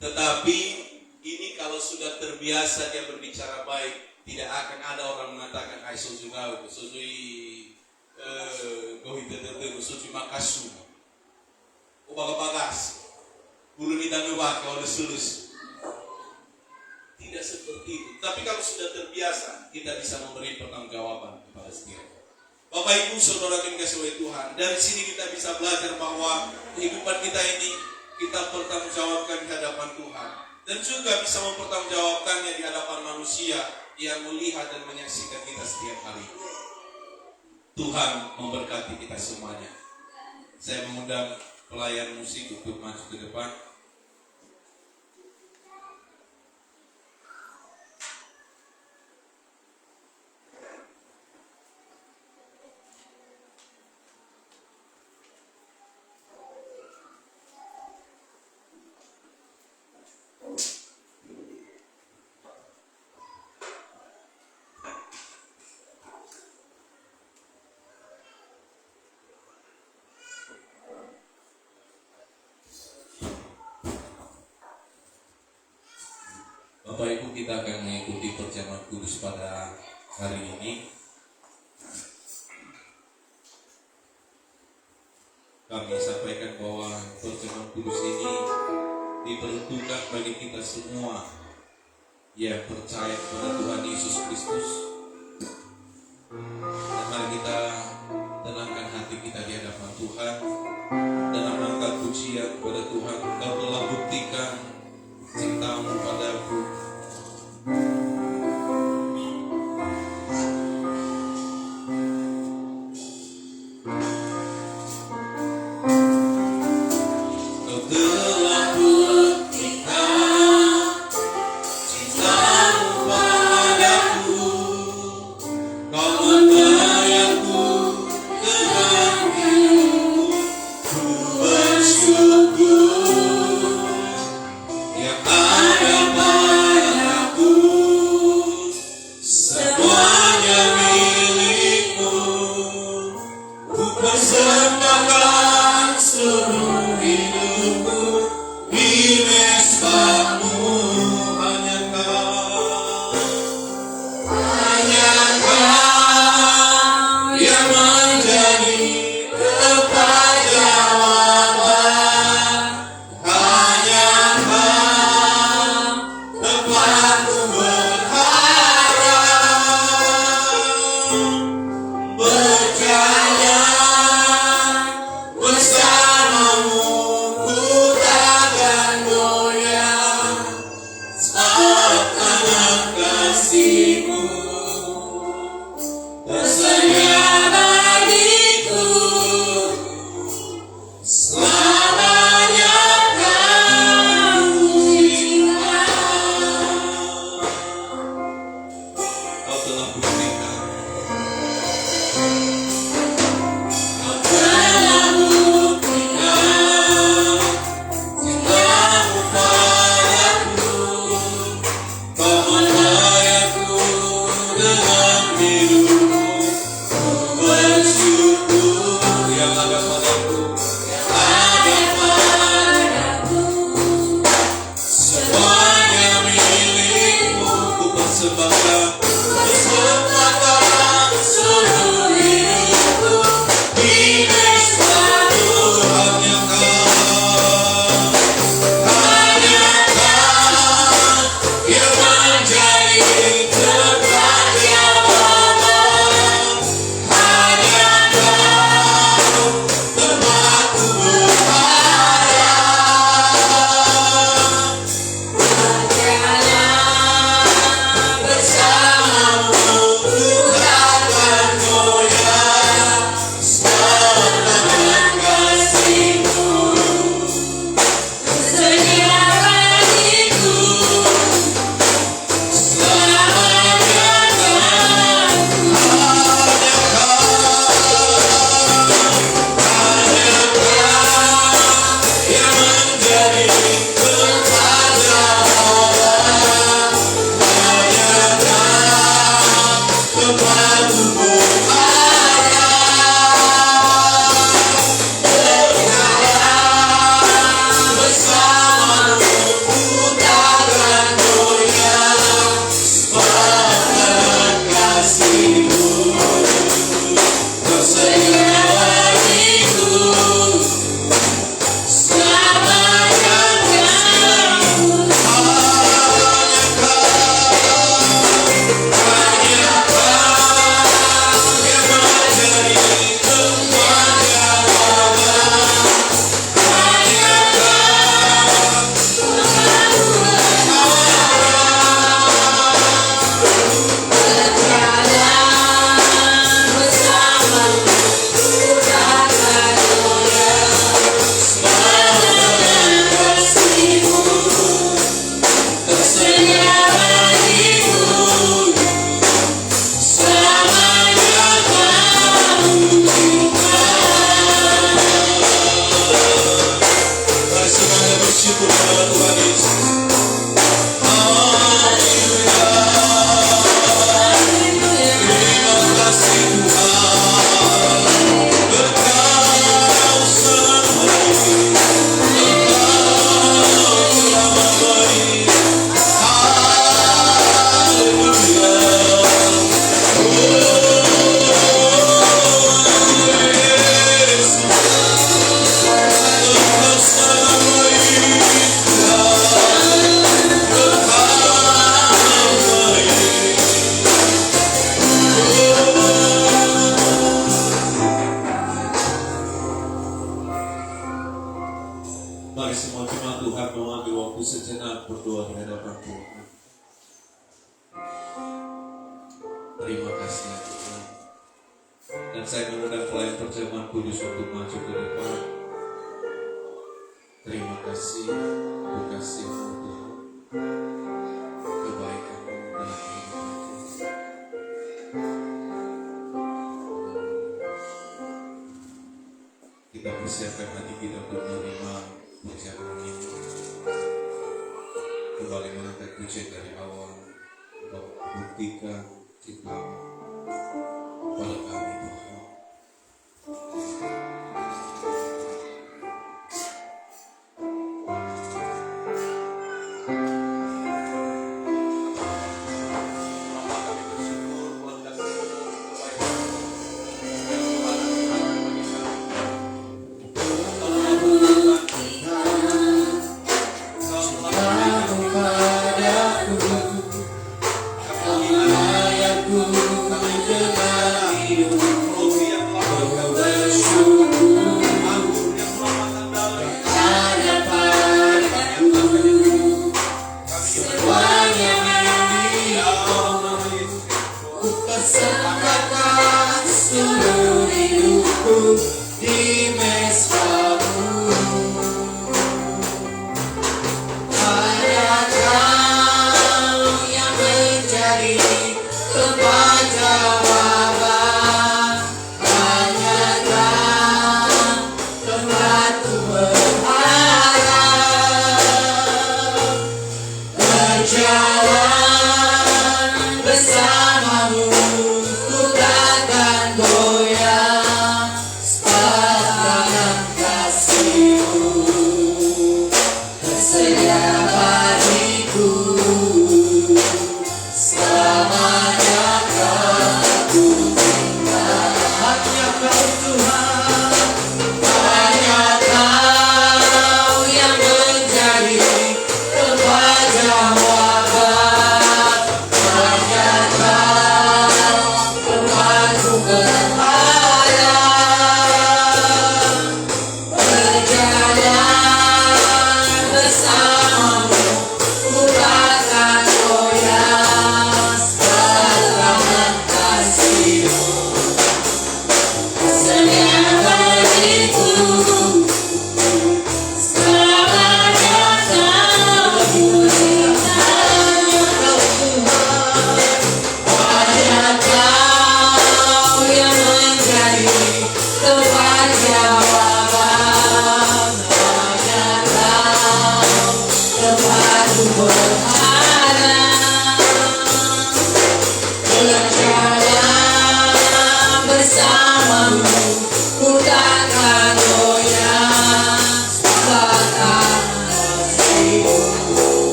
Tetapi ini kalau sudah terbiasa dia berbicara baik, tidak akan ada orang mengatakan ai sojugau, sojui sojui makasu. Ubaga-bagas. Bulu ni tanggewak kalau sulus. Tidak seperti itu. Tapi kalau sudah terbiasa, kita bisa memberi pertanggungjawaban kepada setiap. Bapak Ibu Saudara yang dikasihi oleh Tuhan, dari sini kita bisa belajar bahwa kehidupan kita ini kita pertanggungjawabkan di hadapan Tuhan, dan juga bisa mempertanggungjawabkannya di hadapan manusia yang melihat dan menyaksikan kita setiap hari. Tuhan memberkati kita semuanya. Saya mengundang pelayan musik untuk maju ke depan. Bapak Ibu, kita akan mengikuti perjamuan kudus pada hari ini. Kami sampaikan bahwa perjamuan kudus ini diperuntukkan bagi kita semua yang percaya kepada Tuhan Yesus Kristus. Dan mari kita tenangkan hati kita di hadapan Tuhan dan mengangkat pujian kepada Tuhan. Kau telah buktikan cintamu padaku. Kau telah buktikan cintamu padaku. Persembahkan seluruh hidupku di mesbahmu. Hanya Kau yang menjadi tempat jawaban. Hanya Kau tempatku berharap. Berjalan bersamamu, ku takkan goyah. Sebab tangan kasih-Mu tersedia bagiku. Selamanya Kau cinta. Kau telah buktikan. Kau telah buktikan cinta-Mu padaku. Kau melayakku dengan hidup. Ku bersyukur yang ada padaku, yang ada padaku. Semuanya milik-Mu, ku persembahkan seluruh hidupku di mesbah-Mu. Hanya Kau yang menjadi tempat jawaban. Hanya Kau tempatku berharap. Berjalan bersamamu, ku takkan goyah. Sebab tangan kasih-Mu tersedia bagiku. Selamanya yang menjadi tempat jawaban. Hanya Kau tempatku berharap. Berjalan bersamamu, ku takkan goyah. Sebab tangan kasih-Mu tersedia bagiku. Selamanya hanya Kau yang menjadi tempat jawaban. Hanya Kau tempatku berjalan bersamamu, ku takkan goyah. Sebab tangan kasih-Mu tersedia bagiku. Selamanya Kau cinta. Mari semuanya bersyukur kepada Tuhan Yesus. Haleluya. Terima kasih Tuhan. Engkau sama baik. Engkau sama baik. Haleluya. Yesus, Engkau sama baik. Mari semua jemaat Tuhan mengambil waktu sejenak berdoa di hadapan Tuhan. Terima kasih ya Tuhan. Dan saya mengundang pelayan terjemahan kudus untuk maju ke depan. Terima kasih untuk kasih-Mu Tuhan, kebaikan-Mu dalam kehidupan kami. Kita persiapkan hati kita untuk menerima pujian ini. Kembali mengangkat pujian dari awal. Engkau buktikan cinta-Mu pada kami Tuhan.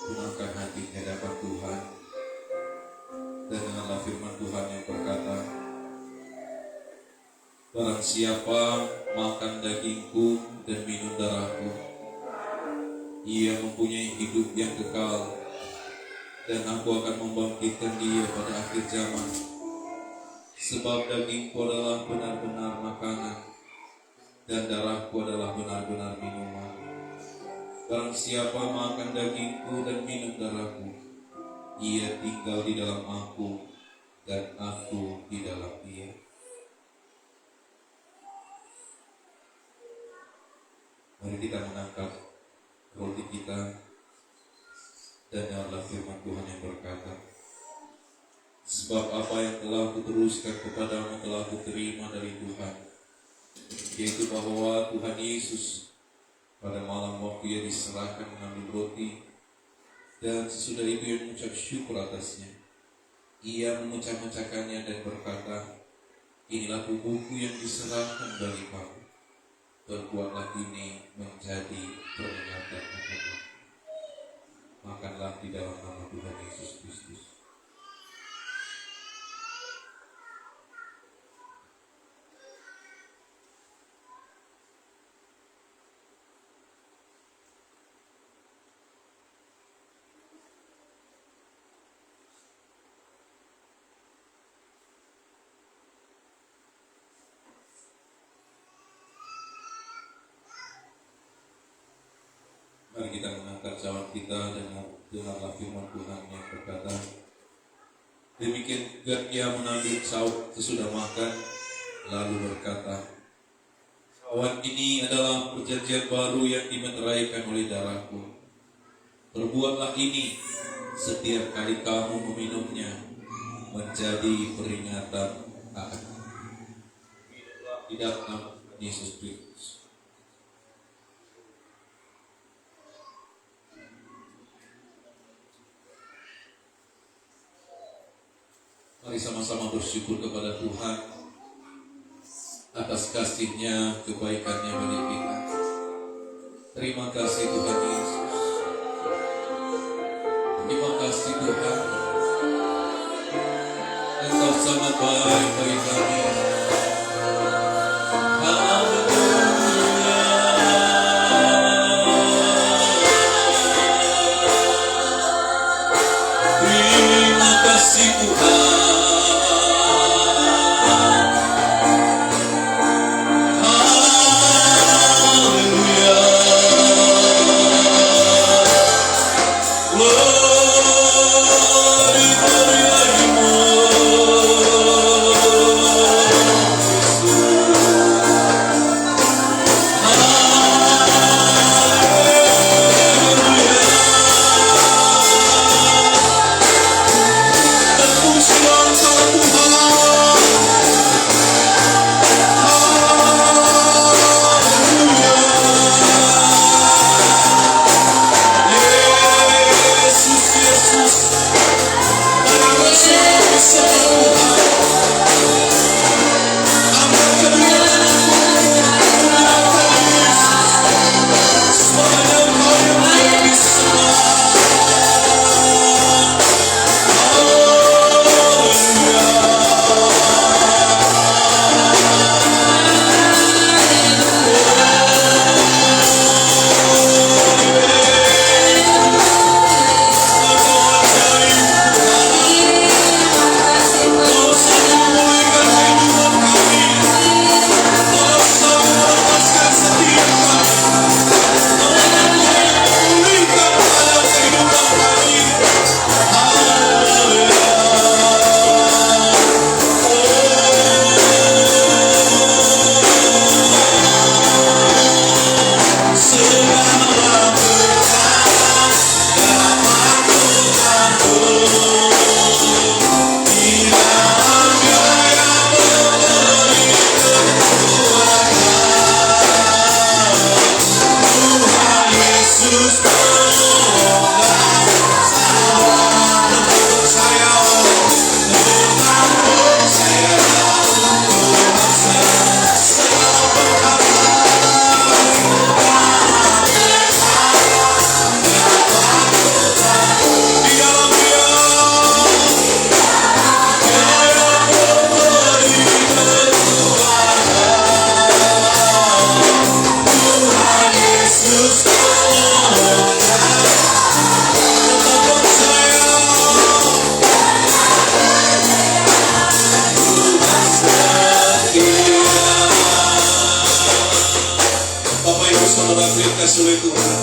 Tenangkan hati di hadapan Tuhan. Dan dengarlah firman Tuhan yang berkata, barang siapa makan dagingku dan minum darahku, ia mempunyai hidup yang kekal, dan aku akan membangkitkan dia pada akhir zaman. Sebab dagingku adalah benar-benar makanan, dan darahku adalah benar-benar minuman. Barang siapa makan dagingku dan minum darahku, ia tinggal di dalam aku, dan aku di dalam dia. Mari kita mengangkat roti kita dan dengarlah firman Tuhan yang berkata, sebab apa yang telah kuteruskan kepadamu telah kuterima dari Tuhan, yaitu bahwa Tuhan Yesus pada malam waktu ia diserahkan mengambil roti, dan sesudah itu ia mengucap syukur atasnya. Ia memecah-mecahkannya dan berkata, inilah tubuhku yang diserahkan bagi kamu. Perbuatlah ini menjadi peringatan untukmu. Makanlah di dalam nama Tuhan Yesus Kristus. Mari kita mengangkat jawab kita dan dengarlah firman Tuhan yang berkata, demikian juga ia mengambil saut sesudah makan, lalu berkata, saut ini adalah perjanjian baru yang dimeteraikan oleh darahku. Perbuatlah ini setiap kali kamu meminumnya, menjadi peringatan akan. Minumlah di dalam nama Yesus Kristus. mari sama-sama bersyukur kepada Tuhan atas kasih-Nya, kebaikan-Nya bagi kita. Terima kasih Tuhan Yesus. Terima kasih Tuhan. Engkau sangat baik bagi kami. Terima kasih Tuhan. Oleh Tuhan,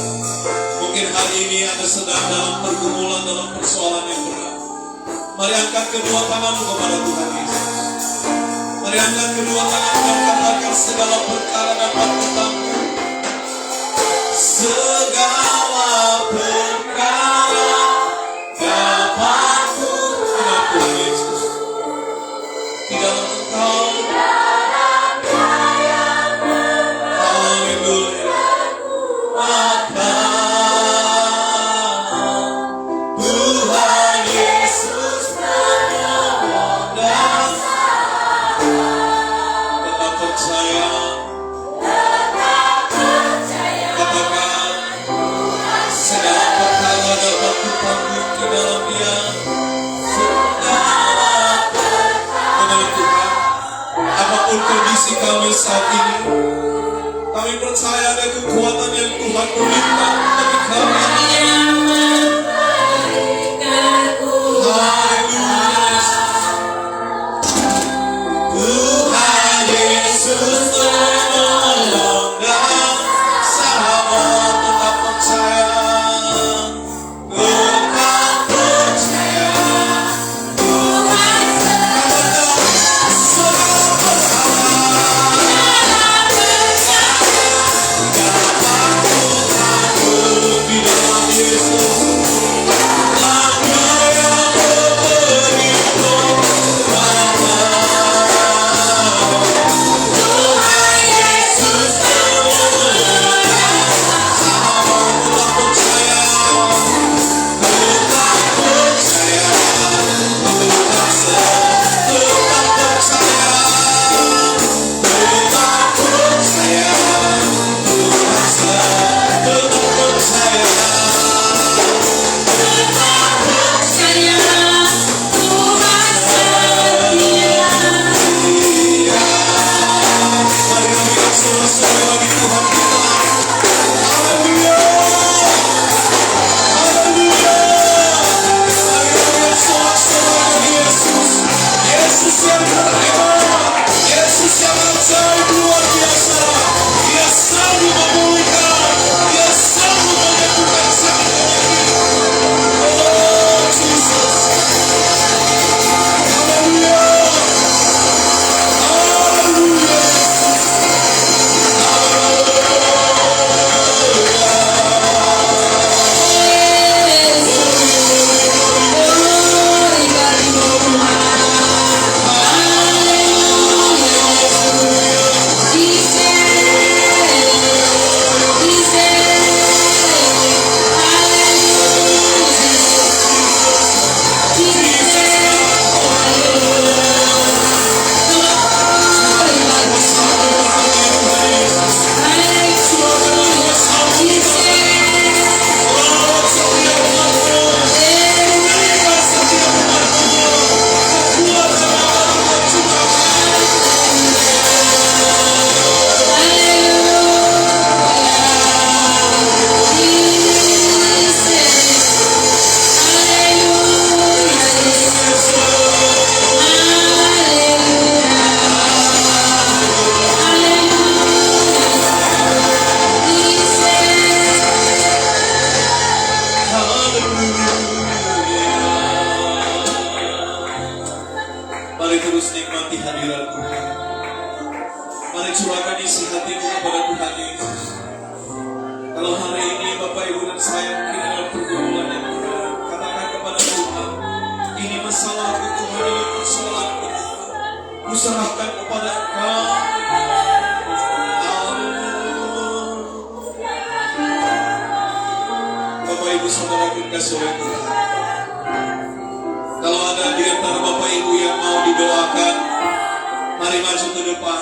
mungkin hari ini Anda sedang dalam pergumulan, dalam persoalan yang berat. Mari angkat kedua tanganmu kepada Tuhan Yesus. Mari angkat kedua tanganmu dan katakan segala perkara dapat kutamu. Segala perkara dapat kutamu. Tuhan Yesus, di dalam Engkau. Kondisi kami saat ini, kami percaya ada kekuatan yang Tuhan berikan bagi kami. Tuhan Yesus menolong dan sahabat, tetap percaya. Tuhan Kalau hari ini Bapak Ibu dan saya mungkin dalam pergumulan yang berat, katakan kepada Tuhan, ini masalahku Tuhan, ini persoalanku Tuhan. Kuserahkan kepada Engkau. Bapak Ibu Saudara kasih oleh Tuhan. Kalau ada di antara Bapak Ibu yang mau didoakan, mari maju ke depan.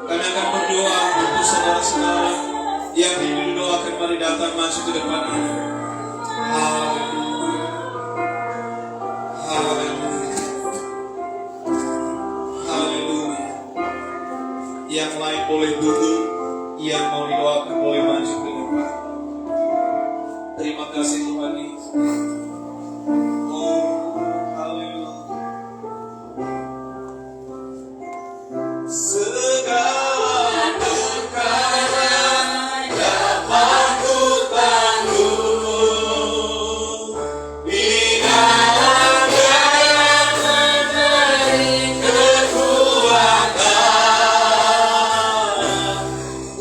Kami akan berdoa untuk saudara-saudara yang ingin didoakan. Mari datang maju ke depan. Haleluya. Haleluya. Haleluya. Yang lain boleh duduk, yang mau didoakan boleh maju ke depan. Terima kasih Tuhan Yesus. Oh, haleluya. Segala perkara dapat ku tanggung di dalam Dia yang memberi kekuatan.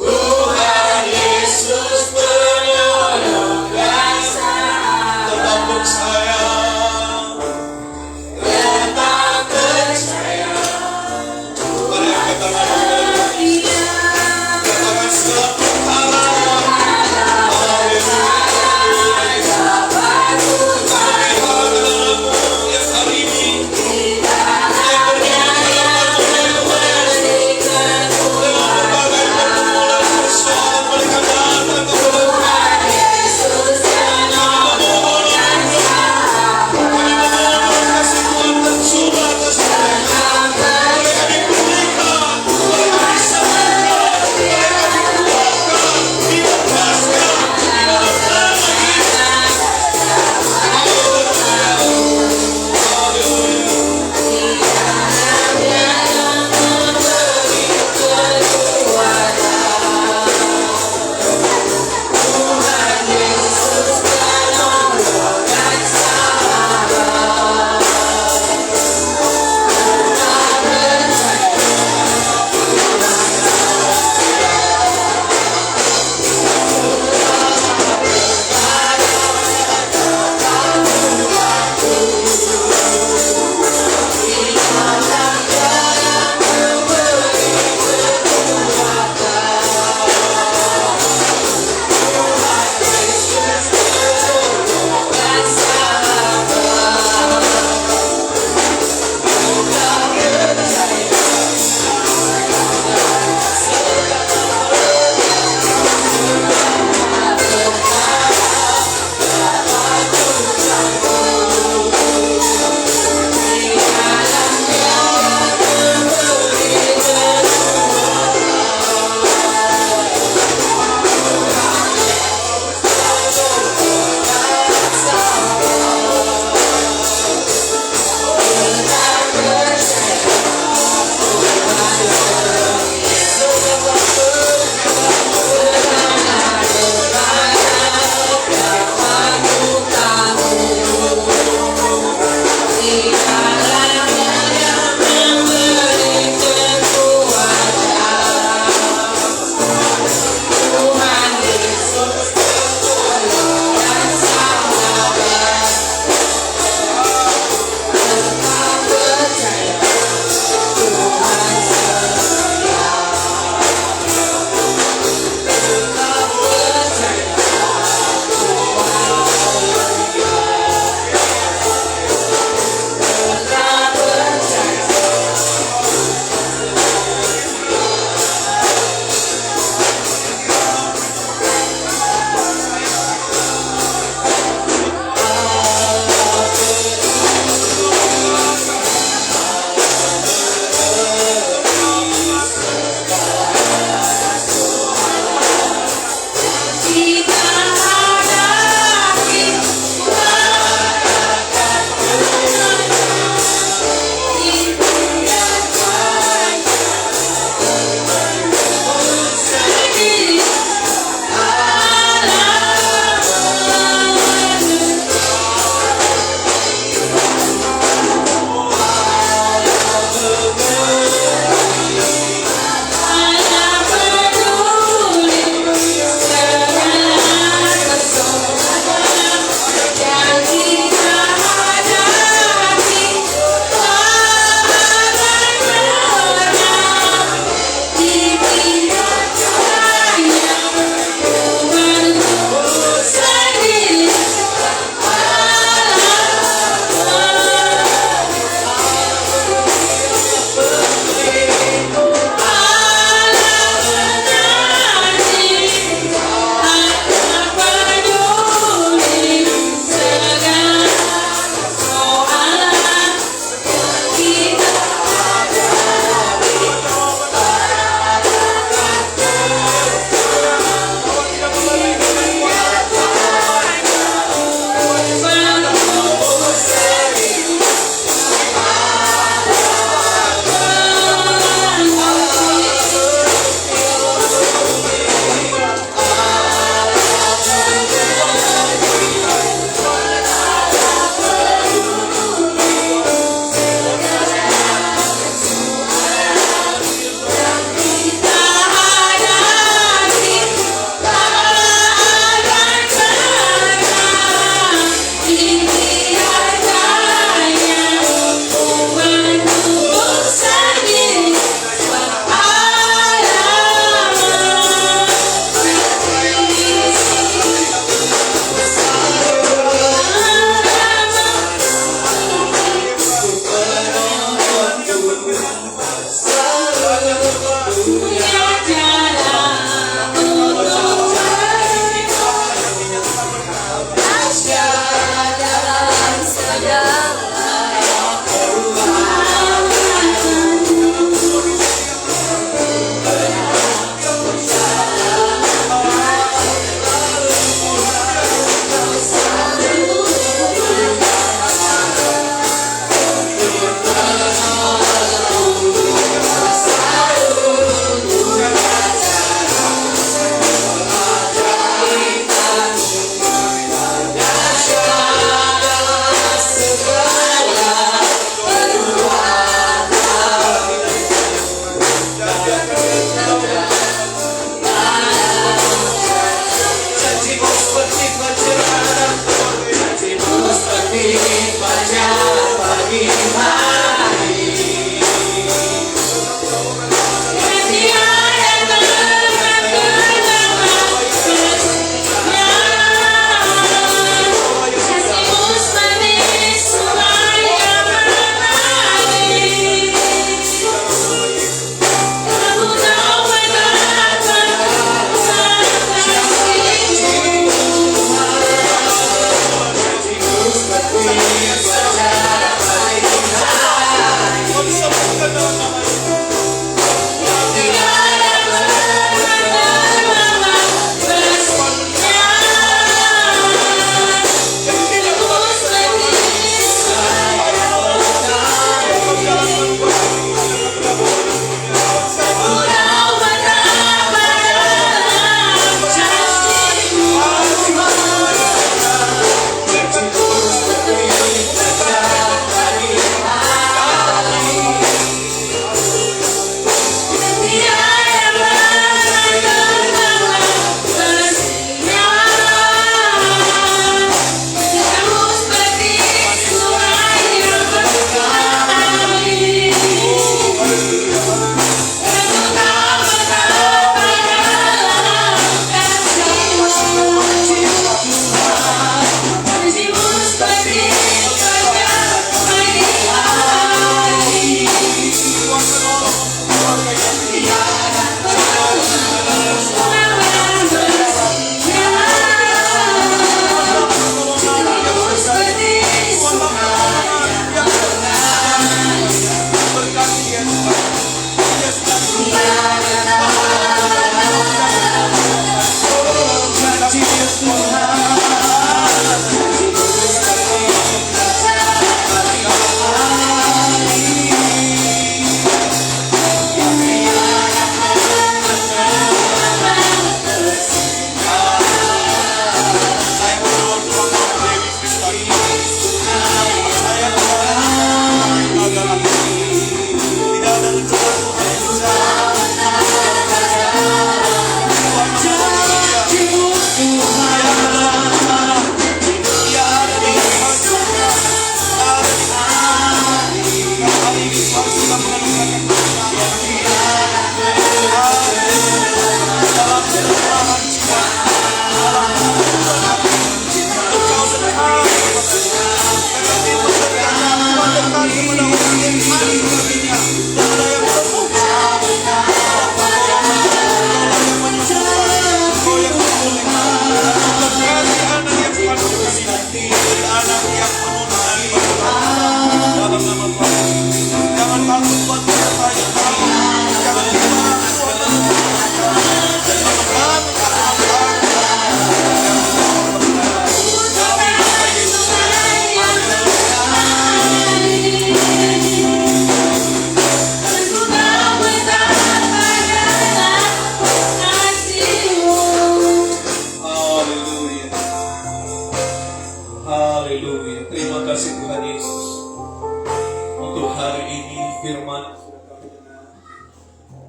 Tuhan Yesus penolong dan sahabat.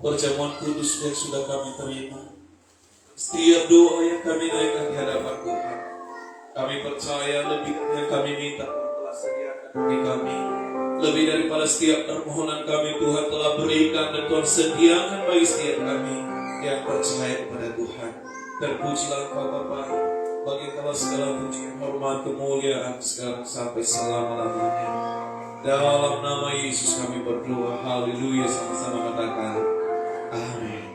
perjamuan kudus yang sudah kami terima. Setiap doa yang kami naikkan di hadapan Tuhan, kami percaya lebih yang kami minta Tuhan telah sediakan bagi kami. Lebih daripada setiap permohonan kami, Tuhan telah berikan dan Tuhan sediakan bagi setiap kami yang percaya kepada Tuhan. Terpujilah Engkau Bapa, bagi Engkau segala puji, hormat, kemuliaan sekarang sampai selama-lamanya. Dalam nama Yesus kami berdoa. Haleluya, sama-sama katakan amin.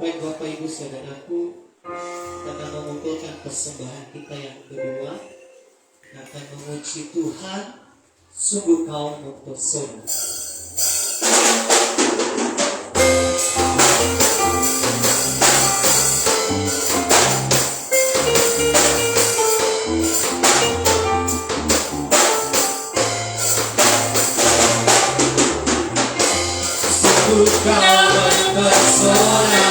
Baik Bapak Ibu Saudaraku, kita mengumpulkan persembahan kita yang kedua, akan memuji Tuhan, sungguh Kau mempesona. Sungguh Kau mempesona.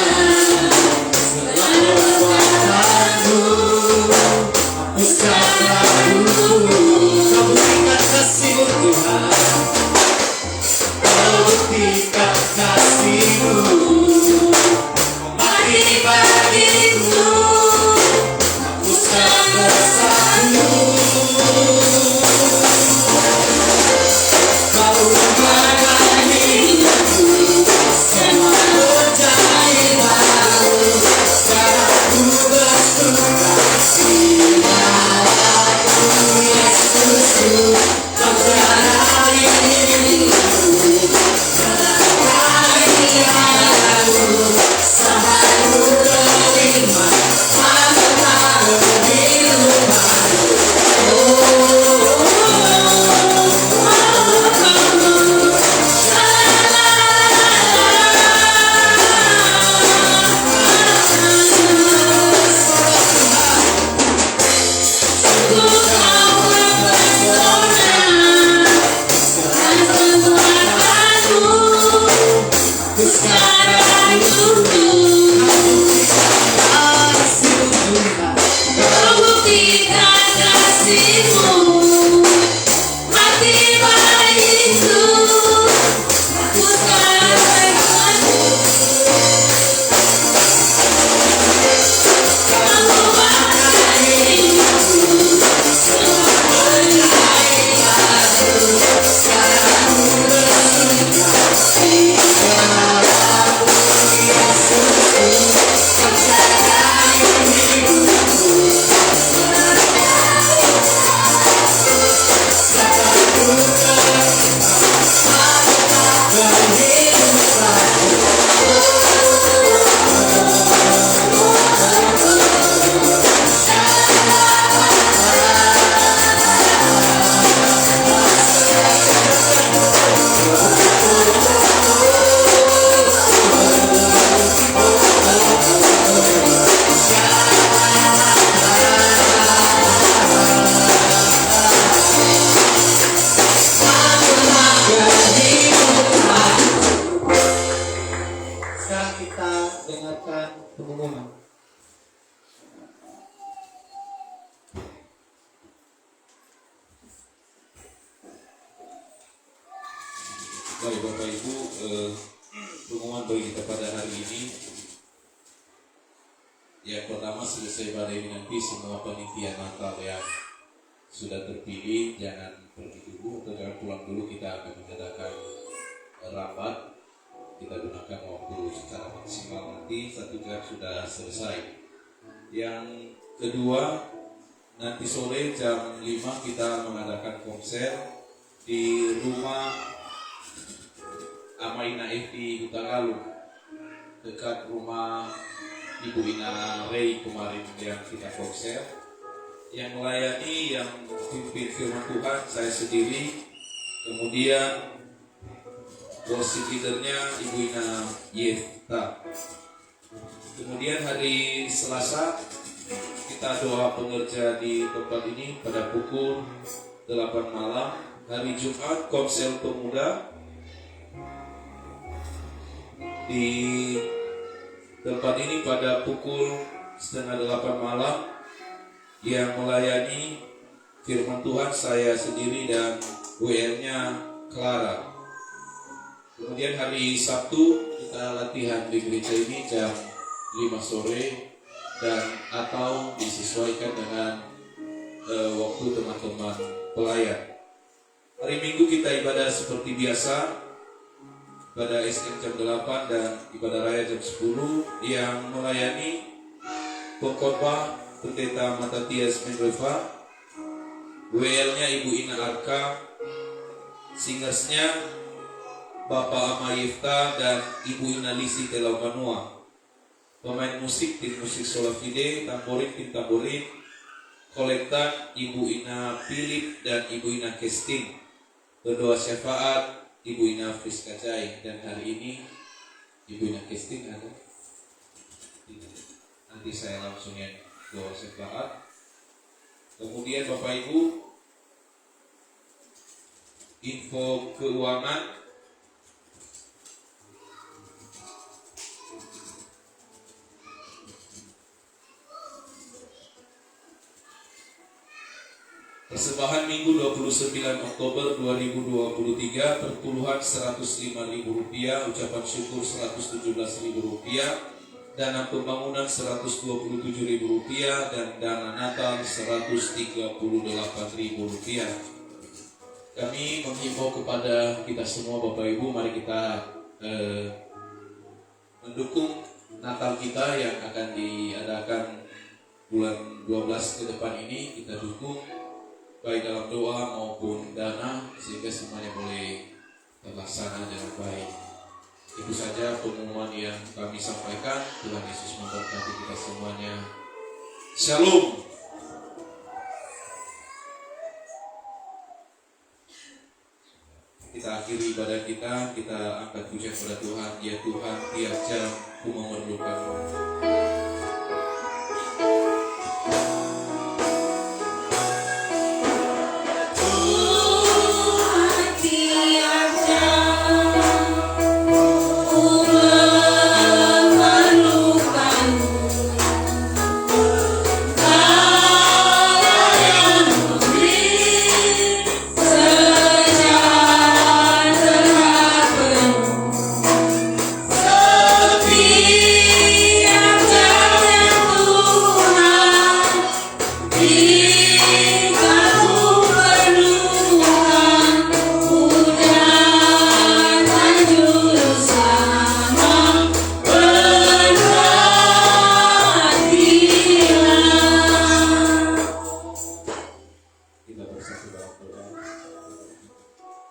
Baik Bapak Ibu, pengumuman bagi kita pada hari ini. Yang pertama, selesai pada ini nanti semua panitia Natal yang sudah terpilih jangan pergi dulu atau jangan pulang dulu. Kita akan mengadakan rapat. Kita gunakan waktu secara maksimal nanti 1 jam sudah selesai. Yang kedua, nanti sore jam 5 kita mengadakan konser di rumah Amaina di Huta Galung, dekat rumah Ibu Ina Rey kemarin yang kita konser. Yang melayani, yang pimpin firman Tuhan saya sendiri, kemudian worship leadernya Ibu Ina Yefta. Kemudian hari Selasa kita doa pengerja di tempat ini pada pukul 8 malam. Hari Jumat Komsel Pemuda di tempat ini pada pukul setengah 8 malam. Yang melayani firman Tuhan saya sendiri dan WR-nya Clara. Kemudian hari Sabtu kita latihan di gereja ini jam 5 sore dan atau disesuaikan dengan waktu teman-teman pelayan. Hari Minggu kita ibadah seperti biasa, ibadah SM jam 8 dan ibadah raya jam 10. Yang melayani pengkhotbah Pendeta Matatias Menreva, WL-nya Ibu Ina Arka, singersnya Bapak Ama Yifta dan Ibu Ina Lisi Telaumanua. Pemain musik tim musik Solafide, tamborin tim tamborin, kolektan Ibu Ina Philip dan Ibu Ina Kesting, berdoa syafaat Ibu Ina Friska Jai. Dan hari ini Ibu Ina Kesting ada? Nanti saya langsung yang doa syafaat. Kemudian Bapak Ibu, info keuangan. Persembahan Minggu 29 Oktober 2023, perpuluhan Rp105.000, ucapan syukur Rp117.000, dana pembangunan Rp127.000, dan dana Natal Rp138.000. Kami menghimbau kepada kita semua Bapak Ibu, mari kita mendukung Natal kita yang akan diadakan bulan 12 ke depan ini. Kita dukung baik dalam doa maupun dana sehingga semuanya boleh terlaksana dengan baik. Itu saja pengumuman yang kami sampaikan. Tuhan Yesus memberkati kita semuanya. Shalom. Kita akhiri ibadah kita angkat pujian kepada Tuhan. Ya Tuhan, tiap jam Ku memerlukan-Mu.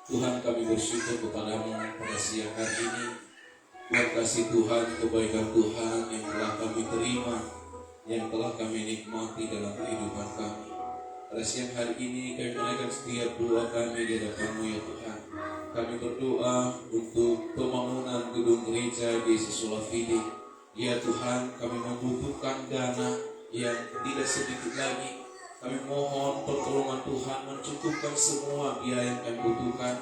Tuhan, kami bersyukur kepada-Mu pada siang hari ini buat kasih Tuhan, kebaikan Tuhan yang telah kami terima, yang telah kami nikmati dalam kehidupan kami. Pada siang hari ini kami menaikkan setiap doa kami di hadapan-Mu ya Tuhan. Kami berdoa untuk pembangunan gedung gereja Yesus Solafide. Ya Tuhan, kami membutuhkan dana yang tidak sedikit lagi. Kami mohon pertolongan Tuhan mencukupkan semua biaya yang kami butuhkan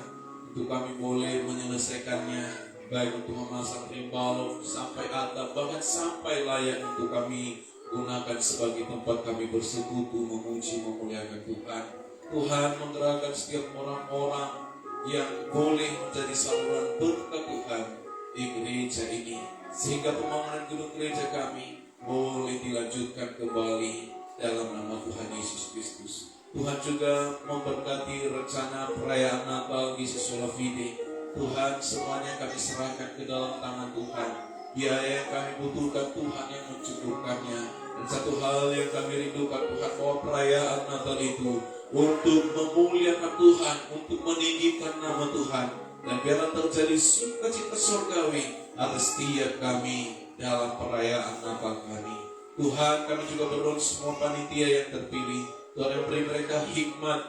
untuk kami boleh menyelesaikannya, baik untuk memasang balok sampai atap, bahkan sampai layak untuk kami gunakan sebagai tempat kami bersekutu, memuji, memuliakan Tuhan. Tuhan menggerakkan setiap orang-orang yang boleh menjadi saluran berkat Tuhan di gereja ini, sehingga pembangunan gedung gereja kami boleh dilanjutkan kembali dalam nama Tuhan Yesus Kristus. Tuhan juga memberkati rencana perayaan Natal Yesus Solafide. Tuhan, semuanya kami serahkan ke dalam tangan Tuhan. Biaya yang kami butuhkan, Tuhan yang mencukupkannya. Dan satu hal yang kami rindukan, Tuhan, bahwa perayaan Natal itu untuk memuliakan Tuhan, untuk meninggikan nama Tuhan, dan biarlah terjadi sukacita surgawi atas setiap kami dalam perayaan Natal kami. Tuhan, kami juga berdoa semua panitia yang terpilih, Tuhan yang beri mereka hikmat,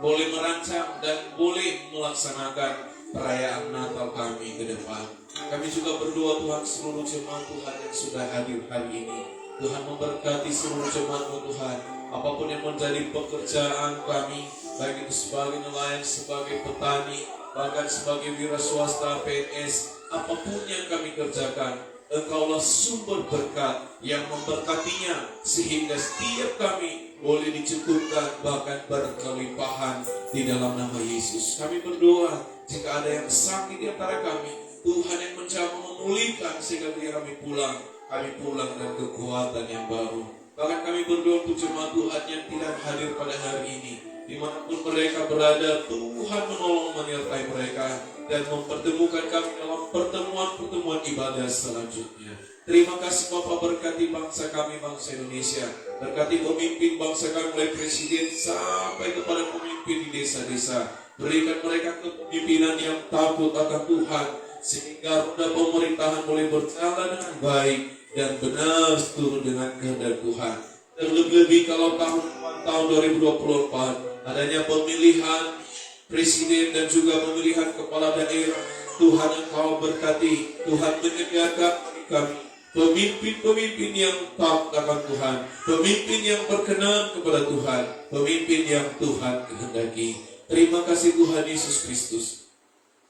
boleh merancang dan boleh melaksanakan perayaan Natal kami ke depan. Kami juga berdoa Tuhan seluruh jemaat Tuhan yang sudah hadir hari ini. Tuhan memberkati seluruh jemaat-Mu Tuhan. Apapun yang menjadi pekerjaan kami, baik itu sebagai nelayan, sebagai petani, bahkan sebagai wira swasta, PNS, apapun yang kami kerjakan, Engkaulah sumber berkat yang memberkatinya, sehingga setiap kami boleh dicukupkan bahkan berkelimpahan di dalam nama Yesus. Kami berdoa jika ada yang sakit di antara kami, Tuhan yang mencoba memulihkan sehingga kami pulang dengan kekuatan yang baru. Bahkan kami berdoa untuk jemaat Tuhan yang tidak hadir pada hari ini, dimanapun mereka berada, Tuhan menolong menyertai mereka dan mempertemukan kami dalam pertemuan-pertemuan ibadah selanjutnya. Terima kasih Bapa, berkati bangsa kami, bangsa Indonesia. Berkati pemimpin bangsa kami mulai presiden sampai kepada pemimpin di desa-desa. Berikan mereka kepemimpinan yang takut akan Tuhan, sehingga roda pemerintahan boleh berjalan dengan baik dan benar seturut dengan kehendak Tuhan. Terlebih-lebih kalau tahun 2024 adanya pemilihan presiden dan juga pemilihan kepala daerah, Tuhan Engkau berkati, Tuhan menyediakan kami pemimpin-pemimpin yang taat akan Tuhan, pemimpin yang berkenan kepada Tuhan, pemimpin yang Tuhan kehendaki. Terima kasih Tuhan Yesus Kristus.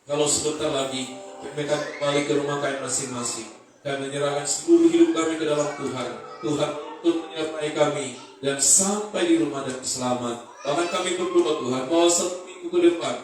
Kalau sebentar lagi kami akan kembali ke rumah kami masing-masing dan menyerahkan seluruh hidup kami ke dalam Tuhan. Tuhan untuk menyertai kami dan sampai di rumah dan selamat. Bahkan kami berdoa Tuhan bahwa satu minggu ke depan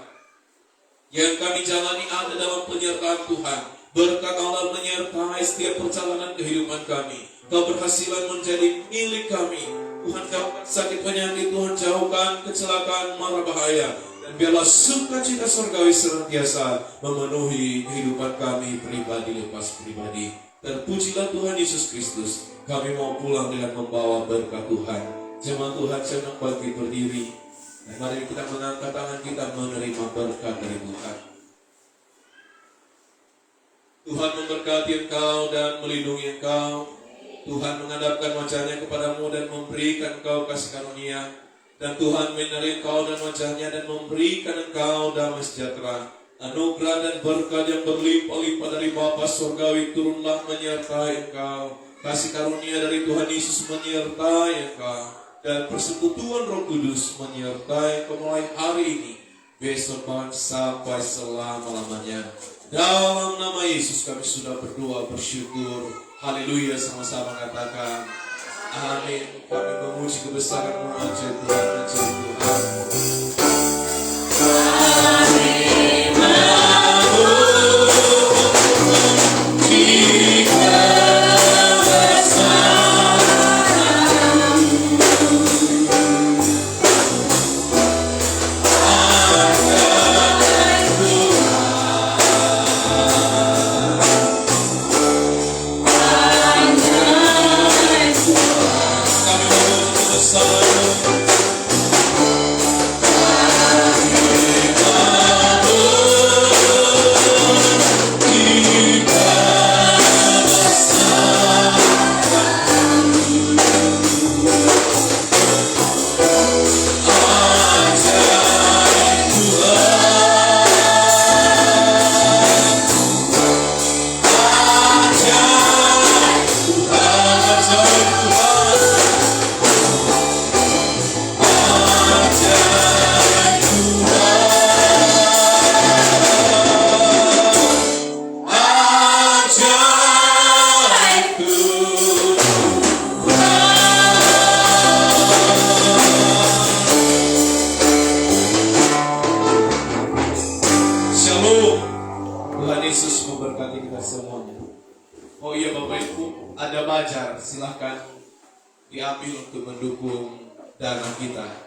yang kami jalani ada dalam penyertaan Tuhan. Berkat Allah menyertai setiap perjalanan kehidupan kami. Keberhasilan menjadi milik kami. Tuhan jauhkan sakit penyakit, Tuhan jauhkan kecelakaan mara bahaya. Dan biarlah sukacita surgawi senantiasa memenuhi kehidupan kami pribadi lepas pribadi. Terpujilah Tuhan Yesus Kristus. Kami mau pulang dengan membawa berkat Tuhan. Jemaat Tuhan senang bagi berdiri. Dan mari kita mengangkat tangan kita menerima berkat dari Tuhan. Tuhan memberkati engkau dan melindungi engkau. Tuhan menghadapkan wajahnya kepadamu dan memberikan engkau kasih karunia. Dan Tuhan menyinari engkau dan wajahnya dan memberikan engkau damai sejahtera. Anugerah dan berkat yang berlimpah-limpah dari Bapa Surgawi turunlah menyertai engkau. Kasih karunia dari Tuhan Yesus menyertai engkau. Dan persekutuan Roh Kudus menyertai engkau mulai hari ini, besok bahkan sampai selama-lamanya. Dalam nama Yesus kami sudah berdoa bersyukur. Haleluya, sama-sama katakan amin. Kami memuji kebesaran-Mu aja Tuhan, aja Tuhan. Silahkan diambil untuk mendukung dana kita.